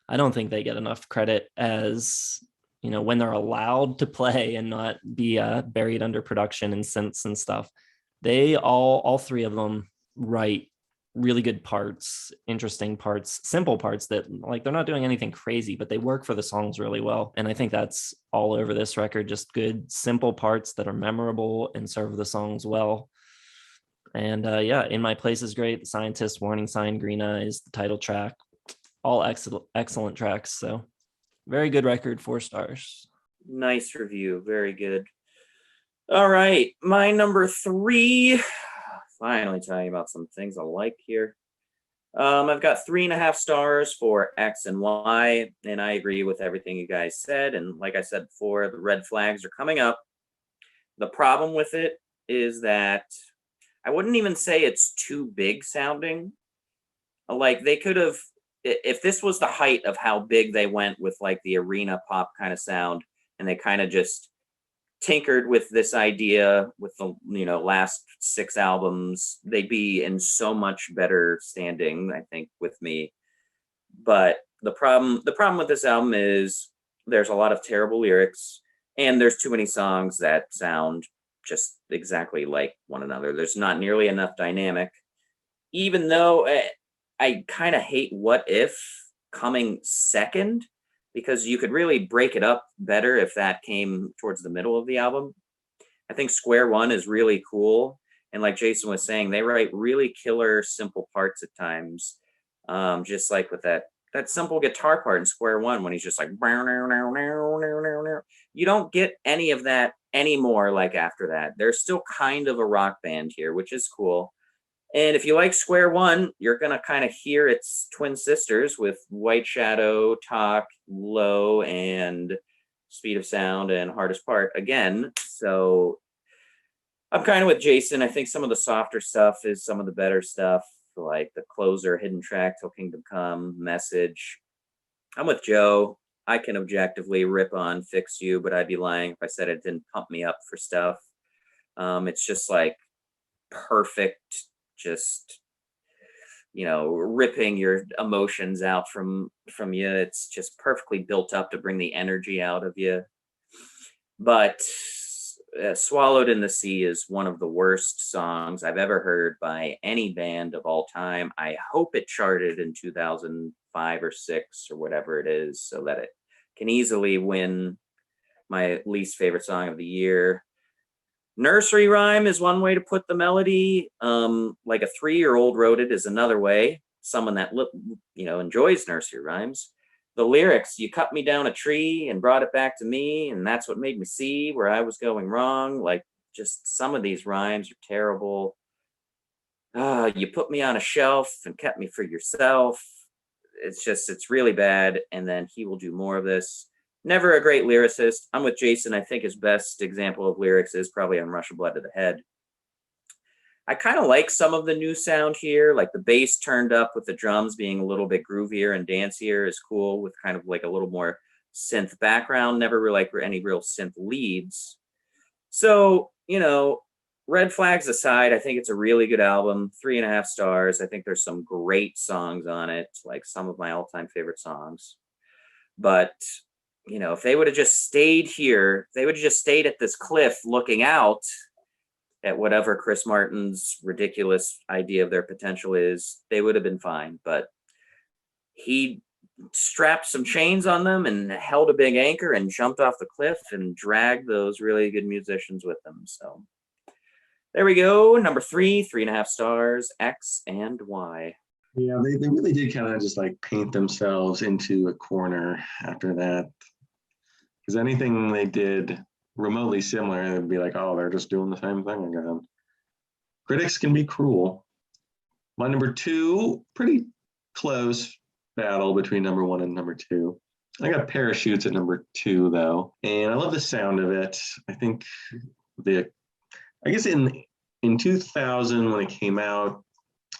I don't think they get enough credit as, when they're allowed to play and not be buried under production and synths and stuff. They all three of them write really good parts, interesting parts, simple parts that like they're not doing anything crazy, but they work for the songs really well. And I think that's all over this record, just good, simple parts that are memorable and serve the songs well. And yeah, In My Place is great. The Scientist, Warning Sign, Green Eyes, the title track, all excellent tracks. So very good record, 4 stars. Nice review. Very good. All right. My number 3. Finally talking about some things I like here. I've got 3.5 stars for X and Y, and I agree with everything you guys said. And like I said before, the red flags are coming up. The problem with it is that I wouldn't even say it's too big sounding. Like they could have, if this was the height of how big they went with like the arena pop kind of sound, and they kind of just tinkered with this idea with the last 6 albums, they'd be in so much better standing, I think, with me. But the problem with this album is there's a lot of terrible lyrics, and there's too many songs that sound just exactly like one another. There's not nearly enough dynamic, even though I kind of hate What If coming second, because you could really break it up better if that came towards the middle of the album. I think Square One is really cool. And like Jason was saying, they write really killer, simple parts at times. Just like with that simple guitar part in Square One, when he's just like, you don't get any of that anymore. Like after that, they're still kind of a rock band here, which is cool. And if you like Square One, you're going to kind of hear its twin sisters with White Shadow, Talk, Low, and Speed of Sound, and Hardest Part again. So I'm kind of with Jason. I think some of the softer stuff is some of the better stuff, like the closer, Hidden Track, Till Kingdom Come, Message. I'm with Joe. I can objectively rip on Fix You, but I'd be lying if I said it didn't pump me up for stuff. It's just like perfect, just ripping your emotions out from you. It's just perfectly built up to bring the energy out of you. But Swallowed in the Sea is one of the worst songs I've ever heard by any band of all time. I hope it charted in 2005 or 6 or whatever it is, so that it can easily win my least favorite song of the year. Nursery rhyme is one way to put the melody. Like a 3-year-old wrote it is another way. Someone that enjoys nursery rhymes. The lyrics, you cut me down a tree and brought it back to me, and that's what made me see where I was going wrong. Like, just some of these rhymes are terrible. You put me on a shelf and kept me for yourself. It's really bad. And then He Will Do More of This. Never a great lyricist. I'm with Jason. I think his best example of lyrics is probably on Rush of Blood to the Head. I kind of like some of the new sound here, like the bass turned up with the drums being a little bit groovier and dancier is cool, with kind of like a little more synth background, never really like any real synth leads. So, red flags aside, I think it's a really good album, 3.5 stars. I think there's some great songs on it, like some of my all-time favorite songs. But if they would have just stayed here, if they would have just stayed at this cliff looking out at whatever Chris Martin's ridiculous idea of their potential is, they would have been fine. But he strapped some chains on them and held a big anchor and jumped off the cliff and dragged those really good musicians with him. So there we go. Number 3, 3.5 stars, X and Y. Yeah, they really did kind of just like paint themselves into a corner after that. Because anything they did remotely similar, it'd be like, oh, they're just doing the same thing again. Critics can be cruel. My number 2, pretty close battle between number 1 and number 2. I got Parachutes at number 2 though, and I love the sound of it. I think I guess in 2000 when it came out,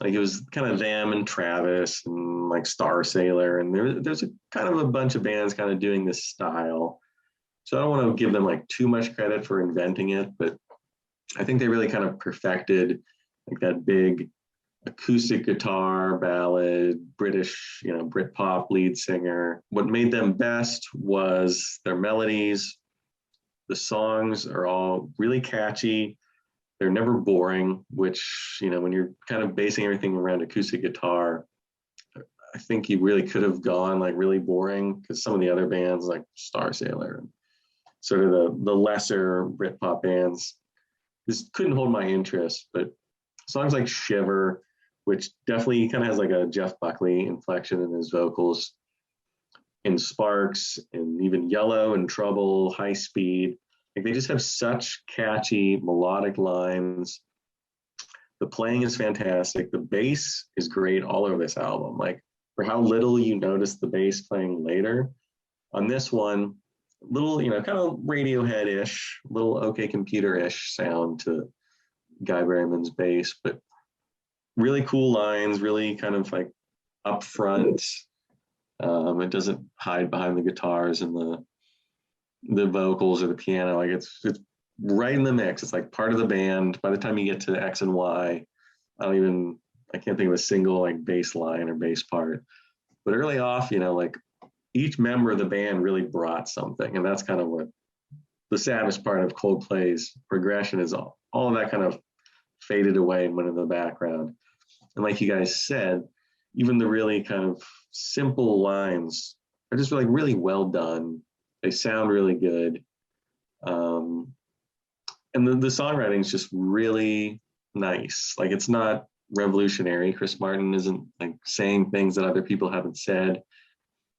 like it was kind of them and Travis and like Star Sailor, and there's a kind of a bunch of bands kind of doing this style. So I don't want to give them like too much credit for inventing it, but I think they really kind of perfected like that big acoustic guitar ballad, British, Britpop lead singer. What made them best was their melodies. The songs are all really catchy. They're never boring, which, when you're kind of basing everything around acoustic guitar, I think you really could have gone like really boring, because some of the other bands like Star Sailor and sort of the lesser Britpop bands just couldn't hold my interest. But songs like Shiver, which definitely kind of has like a Jeff Buckley inflection in his vocals, in Sparks, and even Yellow and Trouble, High Speed, like they just have such catchy melodic lines. The playing is fantastic. The bass is great all over this album. Like, for how little you notice the bass playing later, on this one, little, kind of Radiohead-ish, little OK Computer-ish sound to Guy Berryman's bass, but really cool lines, really kind of like upfront. It doesn't hide behind the guitars and the vocals or the piano. Like it's right in the mix. It's like part of the band. By the time you get to X and Y, I can't think of a single like bass line or bass part. But early off, like each member of the band really brought something, and that's kind of what the saddest part of Coldplay's progression is. All of that kind of faded away and went in the background. And like you guys said, even the really kind of simple lines are just like really well done. They sound really good. And the songwriting is just really nice. Like, it's not revolutionary. Chris Martin isn't like saying things that other people haven't said,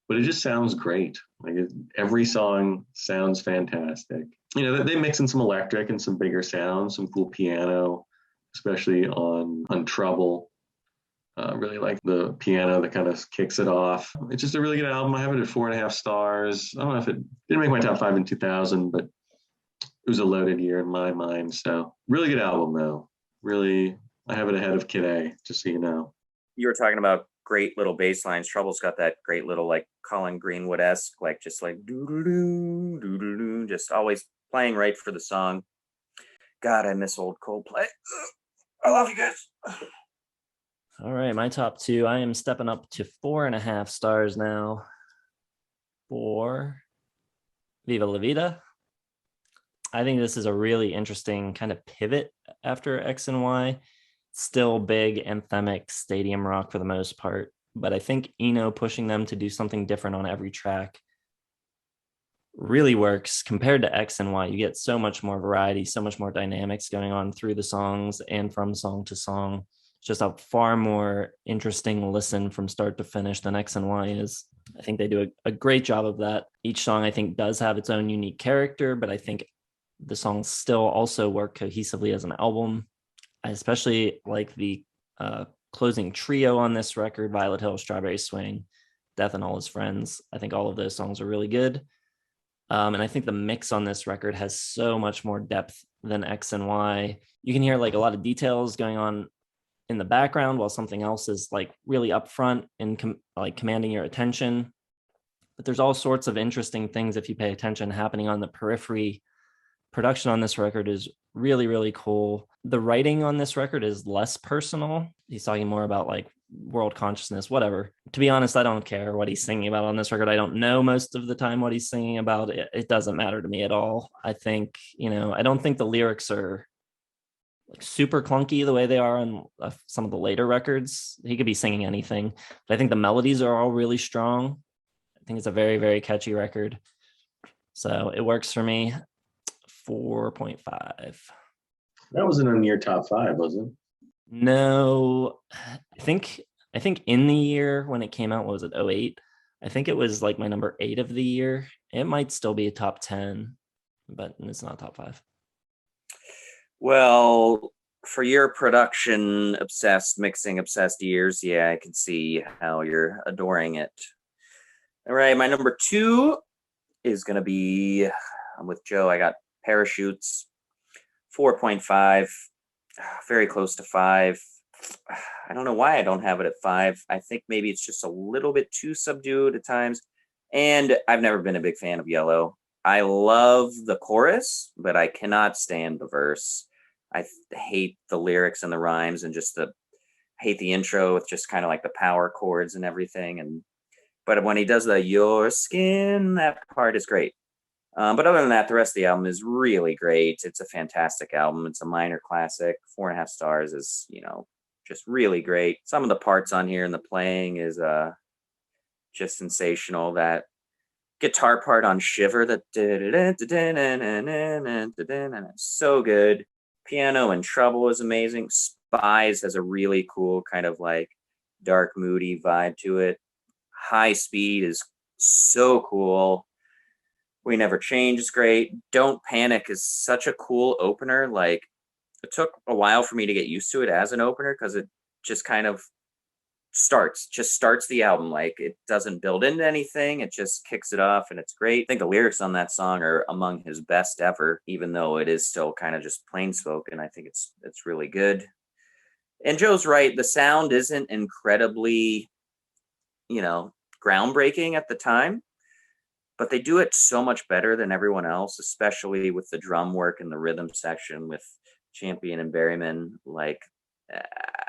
but it just sounds great. Like every song sounds fantastic. They mix in some electric and some bigger sounds, some cool piano, especially on Trouble. Really like the piano that kind of kicks it off. It's just a really good album. I have it at 4.5 stars. I don't know if it didn't make my top 5 in 2000, but it was a loaded year in my mind. So really good album though. Really, I have it ahead of Kid A, just so you know. You were talking about great little bass lines. Trouble's got that great little like Colin Greenwood-esque, like just like doo-doo-doo, doo-doo-doo, just always playing right for the song. God, I miss old Coldplay. I love you guys. All right, my top 2. I am stepping up to 4.5 stars now for Viva La Vida. I think this is a really interesting kind of pivot after X and Y. Still big, anthemic stadium rock for the most part, but I think Eno pushing them to do something different on every track really works. Compared to X and Y, you get so much more variety, so much more dynamics going on through the songs and from song to song. It's just a far more interesting listen from start to finish than X and Y is. I think they do a great job of that. Each song, I think, does have its own unique character, but I think the songs still also work cohesively as an album. I especially like the closing trio on this record: Violet Hill, Strawberry Swing, Death and All His Friends. I think all of those songs are really good. And I think the mix on this record has so much more depth than X and Y. You can hear like a lot of details going on in the background while something else is like really upfront and like commanding your attention. But there's all sorts of interesting things, if you pay attention, happening on the periphery. Production on this record is really, really cool. The writing on this record is less personal. He's talking more about like world consciousness, whatever. To be honest, I don't care what he's singing about on this record. I don't know most of the time what he's singing about. It doesn't matter to me at all. I think, I don't think the lyrics are like super clunky the way they are on some of the later records. He could be singing anything, but I think the melodies are all really strong. I think it's a very, very catchy record. So it works for me. 4.5. That wasn't in your top 5, was it? No, I think in the year when it came out, what was it, 08? I think it was like my number 8 of the year. It might still be a top 10, but it's not top 5. Well, for your production obsessed, mixing obsessed years, yeah, I can see how you're adoring it. All right, my number 2 is going to be, I'm with Joe. I got Parachutes, 4.5, very close to 5. I don't know why I don't have it at 5. I think maybe it's just a little bit too subdued at times. And I've never been a big fan of Yellow. I love the chorus, but I cannot stand the verse. I hate the lyrics and the rhymes, and just hate the intro with just kind of like the power chords and everything. And but when he does the "your skin," that part is great. But other than that, the rest of the album is really great. It's a fantastic album. It's a minor classic. 4.5 stars is, just really great. Some of the parts on here and the playing is just sensational. That guitar part on Shiver, that so good. Piano in Trouble is amazing. Spies has a really cool kind of like dark, moody vibe to it. High Speed is so cool. We Never Change is great. Don't Panic is such a cool opener. Like, it took a while for me to get used to it as an opener because it just kind of starts the album. Like, it doesn't build into anything. It just kicks it off, and it's great. I think the lyrics on that song are among his best ever, even though it is still kind of just plain spoken. I think it's really good. And Joe's right. The sound isn't incredibly, groundbreaking at the time, but they do it so much better than everyone else, especially with the drum work and the rhythm section with Champion and Berryman. Like,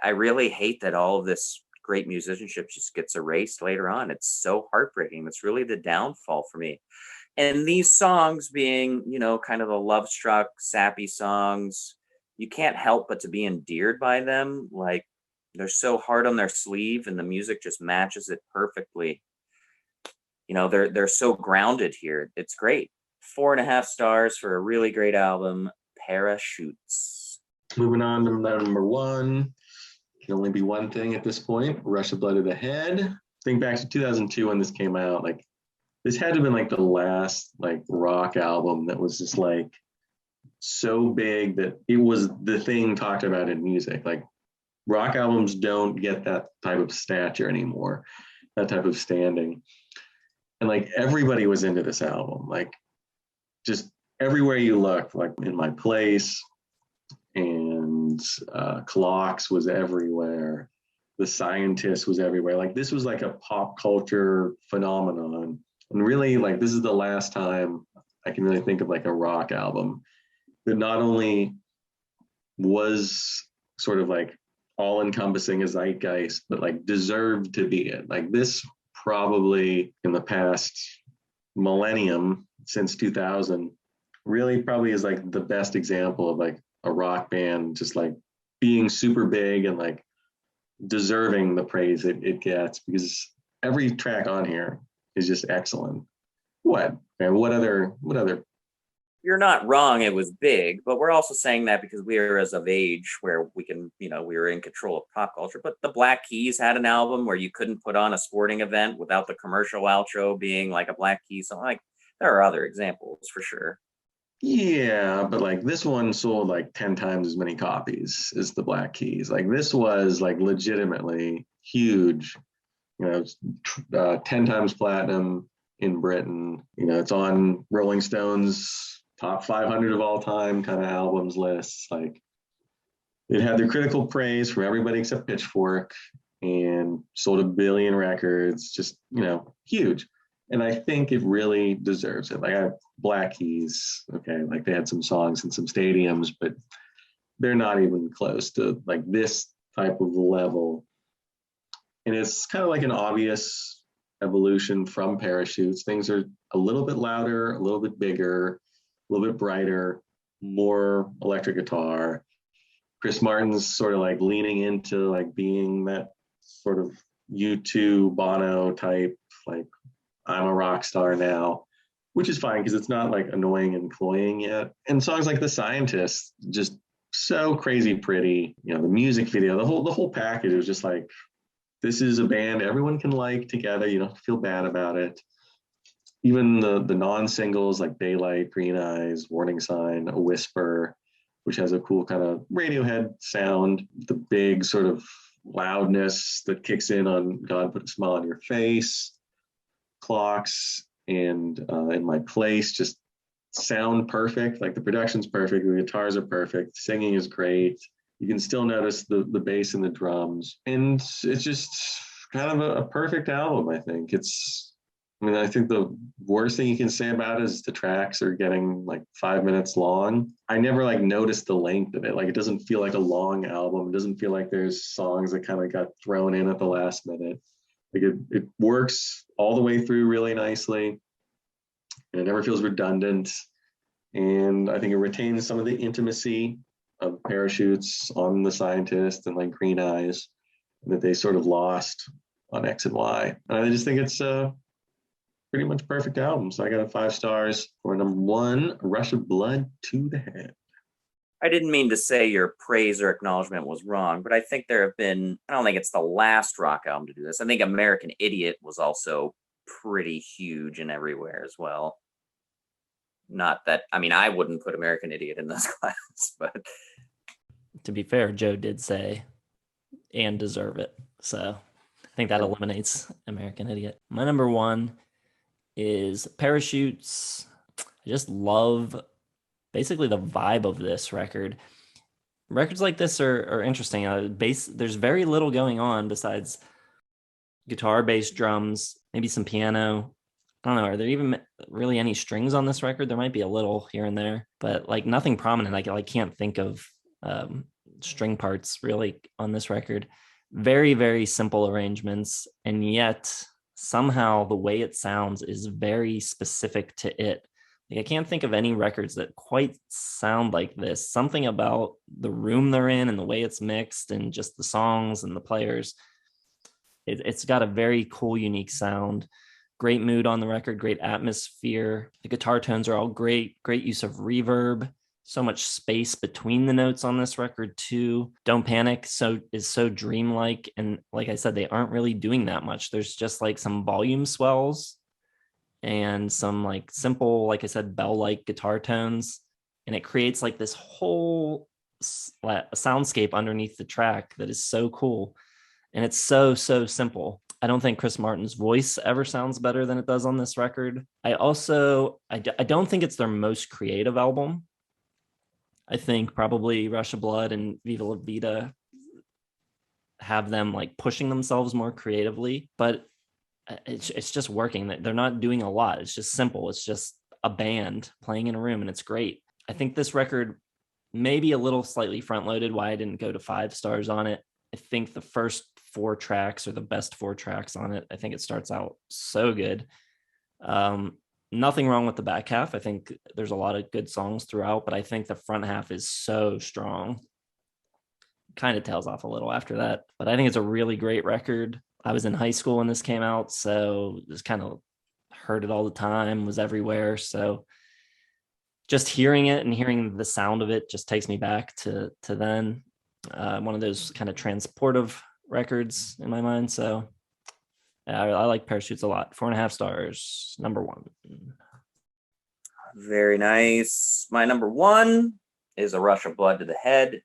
I really hate that all of this great musicianship just gets erased later on. It's so heartbreaking. It's really the downfall for me. And these songs being, kind of the love-struck, sappy songs, you can't help but to be endeared by them. Like, they're so hard on their sleeve, and the music just matches it perfectly. They're so grounded here. It's great. 4.5 stars for a really great album, Parachutes. Moving on to number 1. Can only be one thing at this point. Rush of Blood to the Head. Think back to 2002 when this came out. Like, this had to have been like the last like rock album that was just like so big that it was the thing talked about in music. Like, rock albums don't get that type of stature anymore, that type of standing. And like, everybody was into this album. Like, just everywhere you look, like In My Place, and Clocks was everywhere. The Scientist was everywhere. Like, this was like a pop culture phenomenon. And really, like, this is the last time I can really think of like a rock album that not only was sort of like all encompassing as zeitgeist, but like deserved to be it. Like, this probably in the past millennium, since 2000, really probably is like the best example of like a rock band just like being super big and like deserving the praise it gets, because every track on here is just excellent. What other You're not wrong, it was big, but we're also saying that because we are as of age where we can, we were in control of pop culture. But the Black Keys had an album where you couldn't put on a sporting event without the commercial outro being like a Black Keys song. Like, there are other examples for sure. Yeah, but like, this one sold like 10 times as many copies as the Black Keys. Like, this was like legitimately huge. 10 times platinum in Britain. It's on Rolling Stone's top 500 of all time kind of albums lists. Like, it had the critical praise from everybody except Pitchfork, and sold 1 billion records. Just, huge. And I think it really deserves it. Like, Black Keys, okay, like, they had some songs in some stadiums, but they're not even close to like this type of level. And it's kind of like an obvious evolution from Parachutes. Things are a little bit louder, a little bit bigger, a little bit brighter, more electric guitar. Chris Martin's sort of like leaning into like being that sort of U2 Bono type, like, I'm a rock star now, which is fine because it's not like annoying and cloying yet. And songs like The Scientist, just so crazy pretty. The music video, the whole package was just like, this is a band everyone can like together. You don't have to feel bad about it. Even the non-singles like Daylight, Green Eyes, Warning Sign, A Whisper, which has a cool kind of Radiohead sound, the big sort of loudness that kicks in on God Put a Smile on Your Face, Clocks, and In My Place just sound perfect. Like, the production's perfect, the guitars are perfect, singing is great. You can still notice the bass and the drums, and it's just kind of a perfect album. I think it's I mean, I think the worst thing you can say about it is the tracks are getting like 5 minutes long. I never like noticed the length of it. Like it doesn't feel like a long album. It doesn't feel like there's songs that kind of got thrown in at the last minute. Like it works all the way through really nicely. And it never feels redundant. And I think it retains some of the intimacy of Parachutes on The Scientist and like Green Eyes that they sort of lost on X and Y. And I just think it's pretty much perfect album. So I got a 5 stars for number 1, Rush of Blood to the Head. I didn't mean to say your praise or acknowledgement was wrong, but I think there have been, I don't think it's the last rock album to do this. I think American Idiot was also pretty huge and everywhere as well. Not that, I mean, I wouldn't put American Idiot in this class, but. To be fair, Joe did say, and deserve it. So I think that eliminates American Idiot. My number 1 is Parachutes. I just love basically the vibe of this record. Records like this are interesting. There's very little going on besides guitar, bass, drums, maybe some piano. I don't know. Are there even really any strings on this record? There might be a little here and there, but like nothing prominent. I can't think of string parts really on this record. Very, very simple arrangements, and yet somehow the way it sounds is very specific to it. Like, I can't think of any records that quite sound like this. Something about the room they're in and the way it's mixed and just the songs and the players. It's got a very cool, unique sound. Great mood on the record, great atmosphere. The guitar tones are all great use of reverb. So much space between the notes on this record too. Don't Panic is so dreamlike, and like I said, they aren't really doing that much. There's just like some volume swells and some like simple, like I said, bell-like guitar tones, and it creates like this whole soundscape underneath the track that is so cool, and it's so simple. I don't think Chris Martin's voice ever sounds better than it does on this record. I don't think it's their most creative album. I think probably Rush of Blood and Viva La Vida have them like pushing themselves more creatively, but it's just working. They're not doing a lot. It's just simple. It's just a band playing in a room, and it's great. I think this record may be a little slightly front loaded, why I didn't go to 5 stars on it. I think the first 4 tracks are the best 4 tracks on it. I think it starts out so good. Nothing wrong with the back half. I think there's a lot of good songs throughout, but I think the front half is so strong. Kind of tails off a little after that, but I think it's a really great record. I was in high school when this came out, so just kind of heard it all the time, was everywhere. So just hearing it and hearing the sound of it just takes me back to then. One of those kind of transportive records in my mind. So yeah, I like Parachutes a lot. 4.5 stars. Number 1. Very nice. My number 1 is A Rush of Blood to the Head.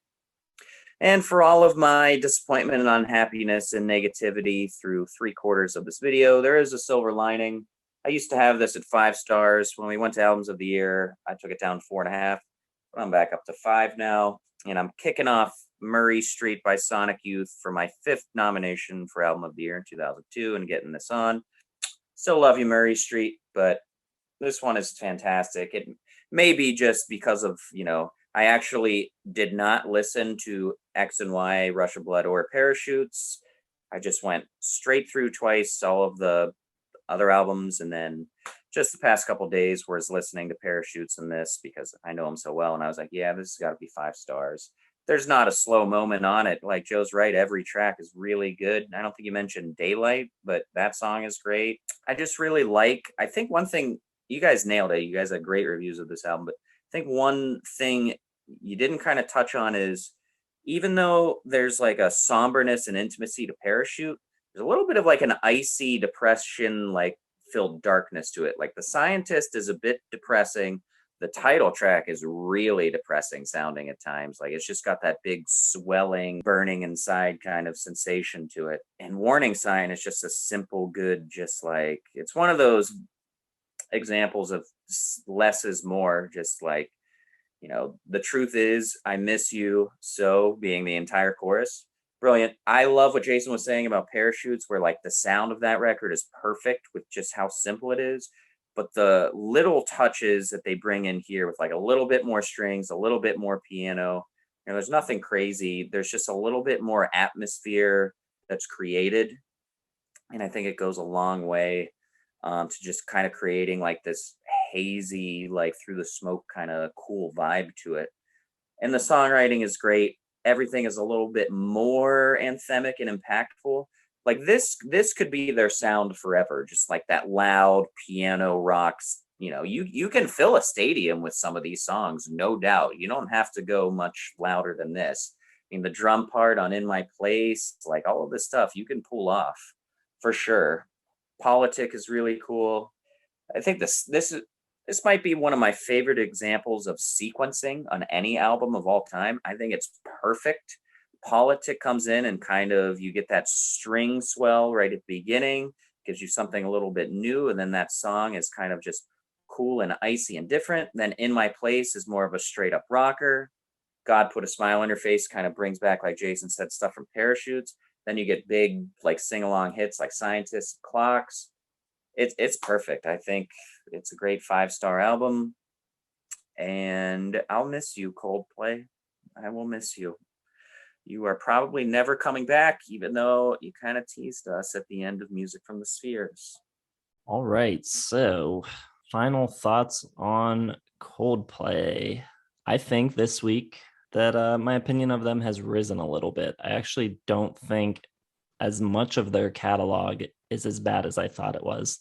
And for all of my disappointment and unhappiness and negativity through 3/4 of this video, there is a silver lining. I used to have this at 5 stars. When we went to Albums of the Year, I took it down 4.5. But I'm back up to 5 now. And I'm kicking off Murray Street by Sonic Youth for my 5th nomination for Album of the Year in 2002 and getting this on. Still love you, Murray Street, but this one is fantastic. It may be just because of, I actually did not listen to X and Y, Rush of Blood, or Parachutes. I just went straight through twice all of the other albums, and then just the past couple days was listening to Parachutes and this because I know them so well, and I was like, yeah, this has got to be 5 stars. There's not a slow moment on it. Like Joe's right, every track is really good. I don't think you mentioned Daylight, but that song is great. I just really I think one thing, you guys nailed it. You guys had great reviews of this album, but I think one thing you didn't kind of touch on is, even though there's like a somberness and intimacy to Parachute, there's a little bit of like an icy depression, like filled darkness to it. Like The Scientist is a bit depressing. The title track is really depressing sounding at times. Like it's just got that big swelling, burning inside kind of sensation to it. And Warning Sign is just a simple, good, just like, it's one of those examples of less is more. Just like, the truth is I miss you so, being the entire chorus. brilliant. I love what Jason was saying about Parachutes, where like the sound of that record is perfect with just how simple it is. But the little touches that they bring in here with like a little bit more strings, a little bit more piano, there's nothing crazy. There's just a little bit more atmosphere that's created. And I think it goes a long way to just kind of creating like this hazy, like through the smoke kind of cool vibe to it. And the songwriting is great. Everything is a little bit more anthemic and impactful. Like this could be their sound forever, just like that loud piano rocks. You can fill a stadium with some of these songs, no doubt. You don't have to go much louder than this. I mean, the drum part on In My Place, like all of this stuff, you can pull off for sure. Politic is really cool. I think this might be one of my favorite examples of sequencing on any album of all time. I think it's perfect. Politic comes in and kind of you get that string swell right at the beginning, gives you something a little bit new, and then that song is kind of just cool and icy and different. Then In My Place is more of a straight up rocker. God Put a Smile on Your Face kind of brings back, like Jason said, stuff from Parachutes. Then you get big like sing along hits like Scientists, Clocks. It's perfect. I think it's a great 5-star album, and I'll miss you, Coldplay. I will miss you. You are probably never coming back, even though you kind of teased us at the end of Music from the Spheres. All right. So, final thoughts on Coldplay. I think this week that my opinion of them has risen a little bit. I actually don't think as much of their catalog is as bad as I thought it was.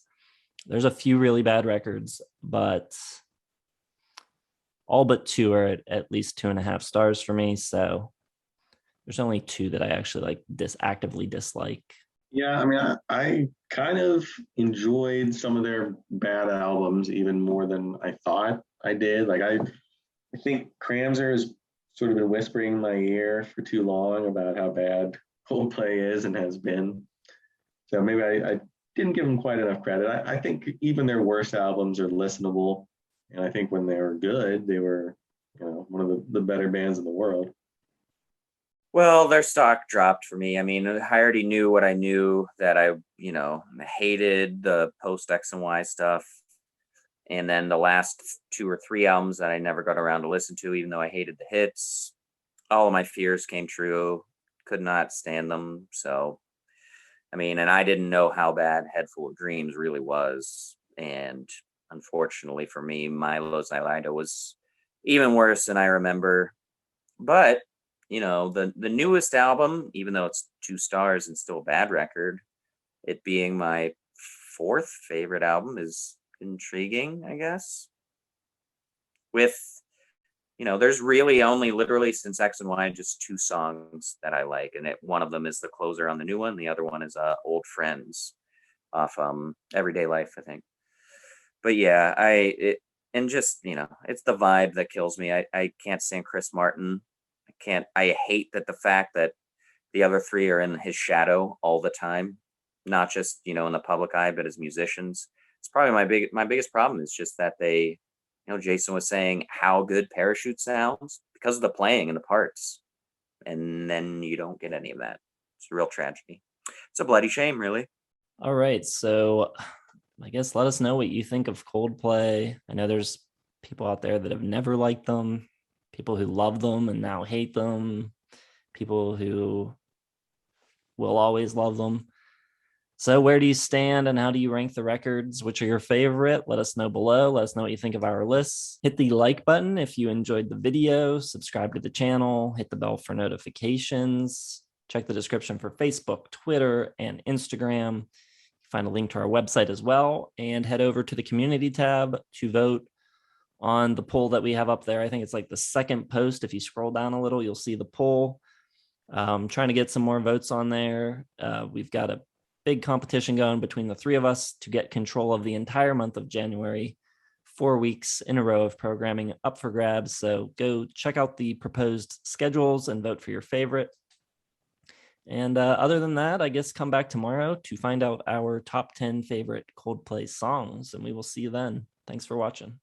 There's a few really bad records, but all but 2 are at least 2.5 stars for me. So there's only 2 that I actually like actively dislike. Yeah, I mean, I kind of enjoyed some of their bad albums even more than I thought I did. Like I think Kramzer has sort of been whispering in my ear for too long about how bad Coldplay is and has been. So maybe I didn't give them quite enough credit. I think even their worst albums are listenable. And I think when they were good, they were, one of the better bands in the world. Well, their stock dropped for me. I mean, I already knew what I knew, that I hated the post X and Y stuff. And then the last 2 or 3 albums that I never got around to listen to, even though I hated the hits, all of my fears came true. Could not stand them. So, I mean, and I didn't know how bad Head Full of Dreams really was. And unfortunately for me, Mylo Xyloto was even worse than I remember. But, the newest album, even though it's 2 stars and still a bad record, it being my 4th favorite album, is intriguing, I guess. With, there's really only literally since X and Y just 2 songs that I like, and one of them is the closer on the new one. The other one is Old Friends off Everyday Life, I think. But yeah, it's the vibe that kills me. I can't stand Chris Martin. I hate that the fact that the other 3 are in his shadow all the time, not just, in the public eye, but as musicians. It's probably my biggest problem is just that they, Jason was saying how good Parachute sounds because of the playing and the parts. And then you don't get any of that. It's a real tragedy. It's a bloody shame, really. All right. So I guess let us know what you think of Coldplay. I know there's people out there that have never liked them, people who love them and now hate them, people who will always love them. So where do you stand and how do you rank the records? Which are your favorite? Let us know below. Let us know what you think of our lists. Hit the like button if you enjoyed the video. Subscribe to the channel. Hit the bell for notifications. Check the description for Facebook, Twitter, and Instagram. Find a link to our website as well. And head over to the community tab to vote on the poll that we have up there. I think it's like the second post. If you scroll down a little, you'll see the poll. Trying to get some more votes on there. We've got a big competition going between the 3 of us to get control of the entire month of January. 4 weeks in a row of programming up for grabs. So go check out the proposed schedules and vote for your favorite. And other than that, I guess come back tomorrow to find out our top 10 favorite Coldplay songs. And we will see you then. Thanks for watching.